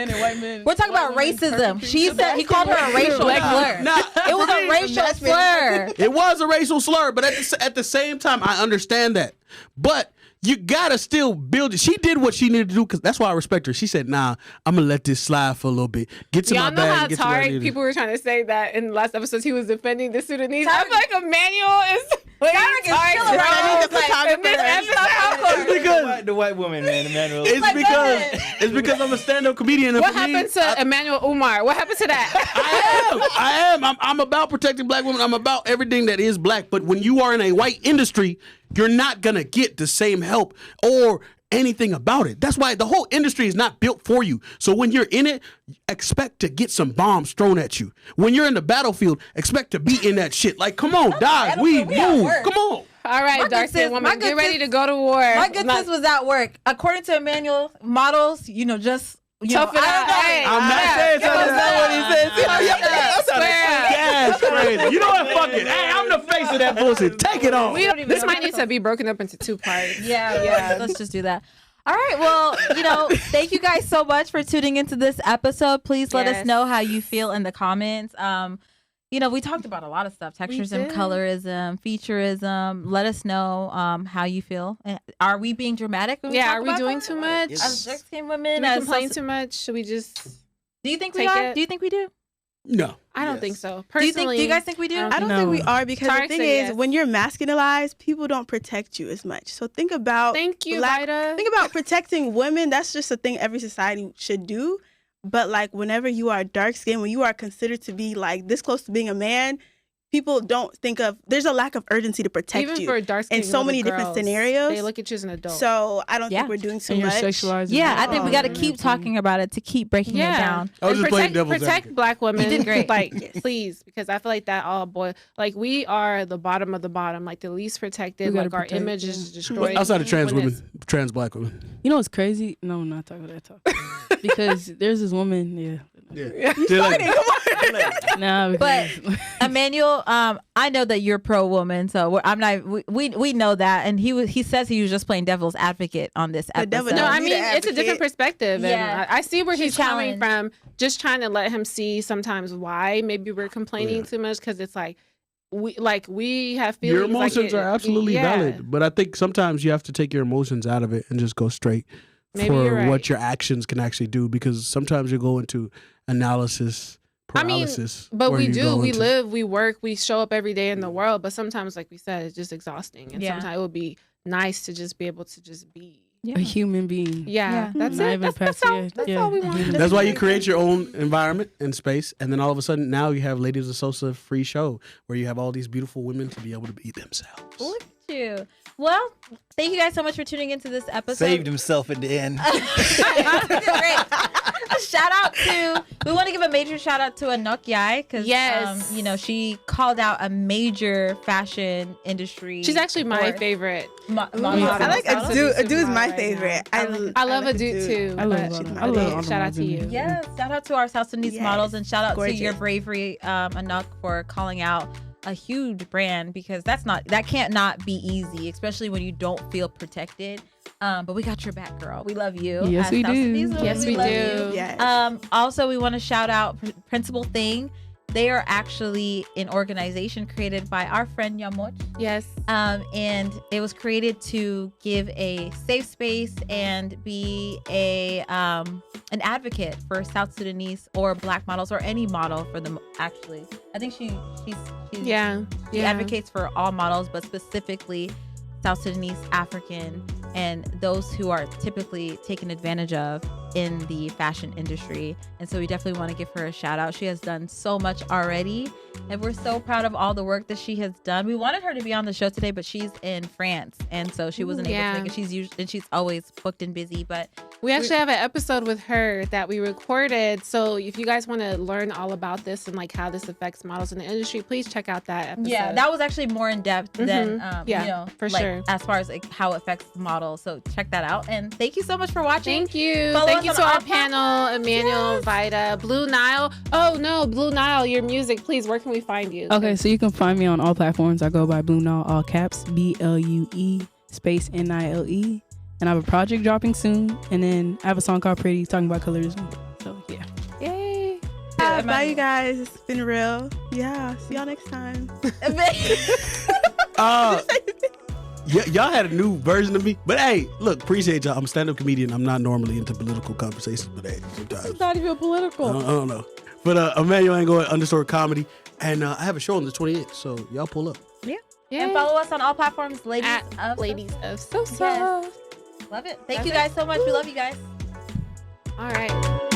A: We're talking about racism. She said he called her a racial slur.
C: Now,
A: It was a racial slur.
C: It was a racial slur, but at the same time, I understand that. But you gotta still build it. She did what she needed to do because that's why I respect her. She said, "Nah, I'm gonna let this slide for a little bit. Get to
B: Y'all
C: my
B: know
C: bag.
B: how
C: and get to where I
B: Tarek,
C: need
B: people were trying to say that in the last episodes he was defending the Sudanese.
A: Tarek-
B: I feel like Emmanuel is like,
A: Tarek is
B: Tarek's
A: chilling right
B: wrong.
A: now.
D: The photographer.
B: In this episode.
C: It's because
F: The white woman, man, Emmanuel.
C: it's because I'm a stand-up comedian. And
B: What
C: for me,
B: happened to Emmanuel Umar? What happened to that?
C: I am. I'm about protecting black women. I'm about everything that is black. But when you are in a white industry, you're not gonna get the same help or anything about it. That's why the whole industry is not built for you. So when you're in it, expect to get some bombs thrown at you. When you're in the battlefield, expect to be in that shit. Like, come on, guys, we
A: battlefield, we at
C: move.
A: work.
C: Come on.
B: All right,
A: My
B: dark
A: good
B: skin
A: sis- my
B: woman,
A: good
B: get ready
A: sis-
B: to go to war.
A: My good
B: Not-
A: sis was at work. According to Emmanuel, models, just
B: Tough it out. Hey,
C: I'm not
B: yeah.
C: saying
B: Give us
C: something. That's what he said.
B: that. Square up.
C: That's crazy. You know what? Fuck it. Hey, I'm the face of that bullshit. Take it on.
B: This might need to be broken up into 2 parts.
A: Yeah. Let's just do that. All right. Well, thank you guys so much for tuning into this episode. Please let us
B: Yes.
A: know how you feel in the comments. We talked about a lot of stuff: texturism,
B: did.
A: colorism, featurism. Let us know how you feel. Are we being dramatic? When we
B: Yeah,
A: talk
B: are we
A: about
B: doing
A: that?
B: too much?
A: As dark skinned
B: Do
A: women,
B: we
A: as
B: complain too much? Should we just...
A: do you think we
B: take
A: are?
B: it?
A: Do you think we do?
C: No.
B: I don't
C: Yes.
B: think so.
A: Do you
B: Personally,
A: guys think we do?
B: I
D: I don't
E: No.
D: think we are because
B: Tarek
D: the thing
B: said
D: is,
B: yes.
D: when you're masculinized, people don't protect you as much. So think about
B: Thank you,
D: black-
B: Vaida.
D: Think about protecting women. That's just a thing every society should do. But like whenever you are dark skinned, when you are considered to be like this close to being a man, people don't think of. There's a lack of urgency to protect
B: Even
D: you
B: for dark skin
D: in so many different scenarios.
B: They look at you as an adult.
D: So I don't
A: Yeah.
D: think we're doing too
E: And you're
D: much.
E: sexualizing.
A: Yeah, I
E: it.
A: think we got to keep talking about it to keep breaking it down.
C: I was
B: And
C: just playing devil's
B: protect
C: advocate.
B: Black women.
A: You did great.
B: Like,
D: Yes.
B: please, because I feel like that all boy. Like, we are the bottom of the bottom, like the least protected.
E: We gotta
B: Like, our
E: protect,
B: image
E: yeah.
B: is destroyed.
C: Outside of trans
B: when
C: women, trans Black women.
E: You know what's crazy? No, I'm not talking about that talk. Because there's this woman,
C: Yeah.
E: nah,
A: But
E: because-
A: Emmanuel, I know that you're pro woman, so I'm not. We know that, and he says he was just playing devil's advocate on this
D: The devil
A: episode.
B: No,
D: don't
B: I
D: need
B: mean,
D: an
B: it's a different
D: advocate.
B: perspective.
A: Yeah.
B: And I see where
A: She's
B: he's coming
A: challenged.
B: from, just trying to let him see sometimes why maybe we're complaining too much, because it's like, we have feelings.
C: Your emotions are absolutely
B: yeah.
C: valid, but I think sometimes you have to take your emotions out of it and just go straight
B: Maybe
C: for
B: you're right.
C: what your actions can actually do. Because sometimes you go into analysis
B: I mean,
C: paralysis.
B: but
C: or
B: we
C: you
B: do.
C: go
B: We
C: into-
B: live, we work, we show up every day in the world. But sometimes, like we said, it's just exhausting. And
A: Yeah.
B: sometimes it would be nice to just be able to just be.
E: a human being.
B: Yeah, that's
E: Not
B: it.
E: even
B: That's all we want.
C: That's why you create your own environment and space, and then all of a sudden now you have Ladies of Sosa free show where you have all these beautiful women to be able to be themselves.
A: Look at you. Well, thank you guys so much for tuning into this episode.
F: Saved himself in the end.
A: Great. Shout out to, we want to give a major shout out to Anok Yai because
B: Yes.
A: she called out a major fashion industry.
B: She's actually my
A: for-
B: favorite.
A: model.
D: I like
B: South
D: Adu.
B: Sudanese
D: Adu is
B: supermodel
D: my
B: right
D: favorite.
B: now. I love Adu too.
E: I love
B: but
E: Anna.
D: she's
E: I love
D: my
E: Anna
B: shout out to you.
E: Mosin.
A: Yes, shout out to our South Sudanese
D: Yes,
A: models and shout out to your
D: gorgeous.
A: bravery, Anok, for calling out a huge brand because that can't not be easy, especially when you don't feel protected. But we got your back, girl. We love you.
E: Yes,
A: As
E: we
A: South
E: do.
A: Sudanese women,
B: Yes, we
A: love
B: do.
A: you.
D: Yes.
A: Also, we want to shout out Principal Thing. They are actually an organization created by our friend Yamoch.
B: Yes.
A: And it was created to give a safe space and be an advocate for South Sudanese or Black models or any model for them. Actually, I think she advocates for all models, but specifically South Sudanese, African, and those who are typically taken advantage of in the fashion industry. And so we definitely want to give her a shout out. She has done so much already, and we're so proud of all the work that she has done. We wanted her to be on the show today, but she's in France, and so she wasn't able to make it. She's always booked and busy, but
B: We actually have an episode with her that we recorded. So if you guys want to learn all about this and like how this affects models in the industry, please check out that episode.
A: yeah, that was actually more in depth than
B: for
A: like,
B: sure.
A: as far as like how it affects the model. So check that out. And thank you so much for watching.
B: Thank you.
A: Follow
B: Thank
A: us
B: you
A: on
B: to our
A: all
B: panel, Emmanuel, Vaida, BlueNile. Oh no, BlueNile, your music, please. Where can we find you?
E: Okay, so you can find me on all platforms. I go by BlueNile, all caps, BLUE space NILE. And I have a project dropping soon. And then I have a song called Pretty talking about colorism. So yeah.
B: Yay.
D: Bye, you guys. It's been real. Yeah. See y'all next time.
C: Y'all had a new version of me, but hey, look, appreciate y'all. I'm a stand-up comedian. I'm not normally into political conversations, but hey, sometimes
A: It's not even political.
C: I don't know. But Emmanuel ain't going _ and I have a show on the 28th, so y'all pull up.
B: Yay.
A: And follow us on all platforms, Ladies
B: At
A: of
B: Ladies of Sosa.
A: Yes. Love it. Thank
B: That's
A: you
B: it.
A: guys so much. We love you guys.
B: All right.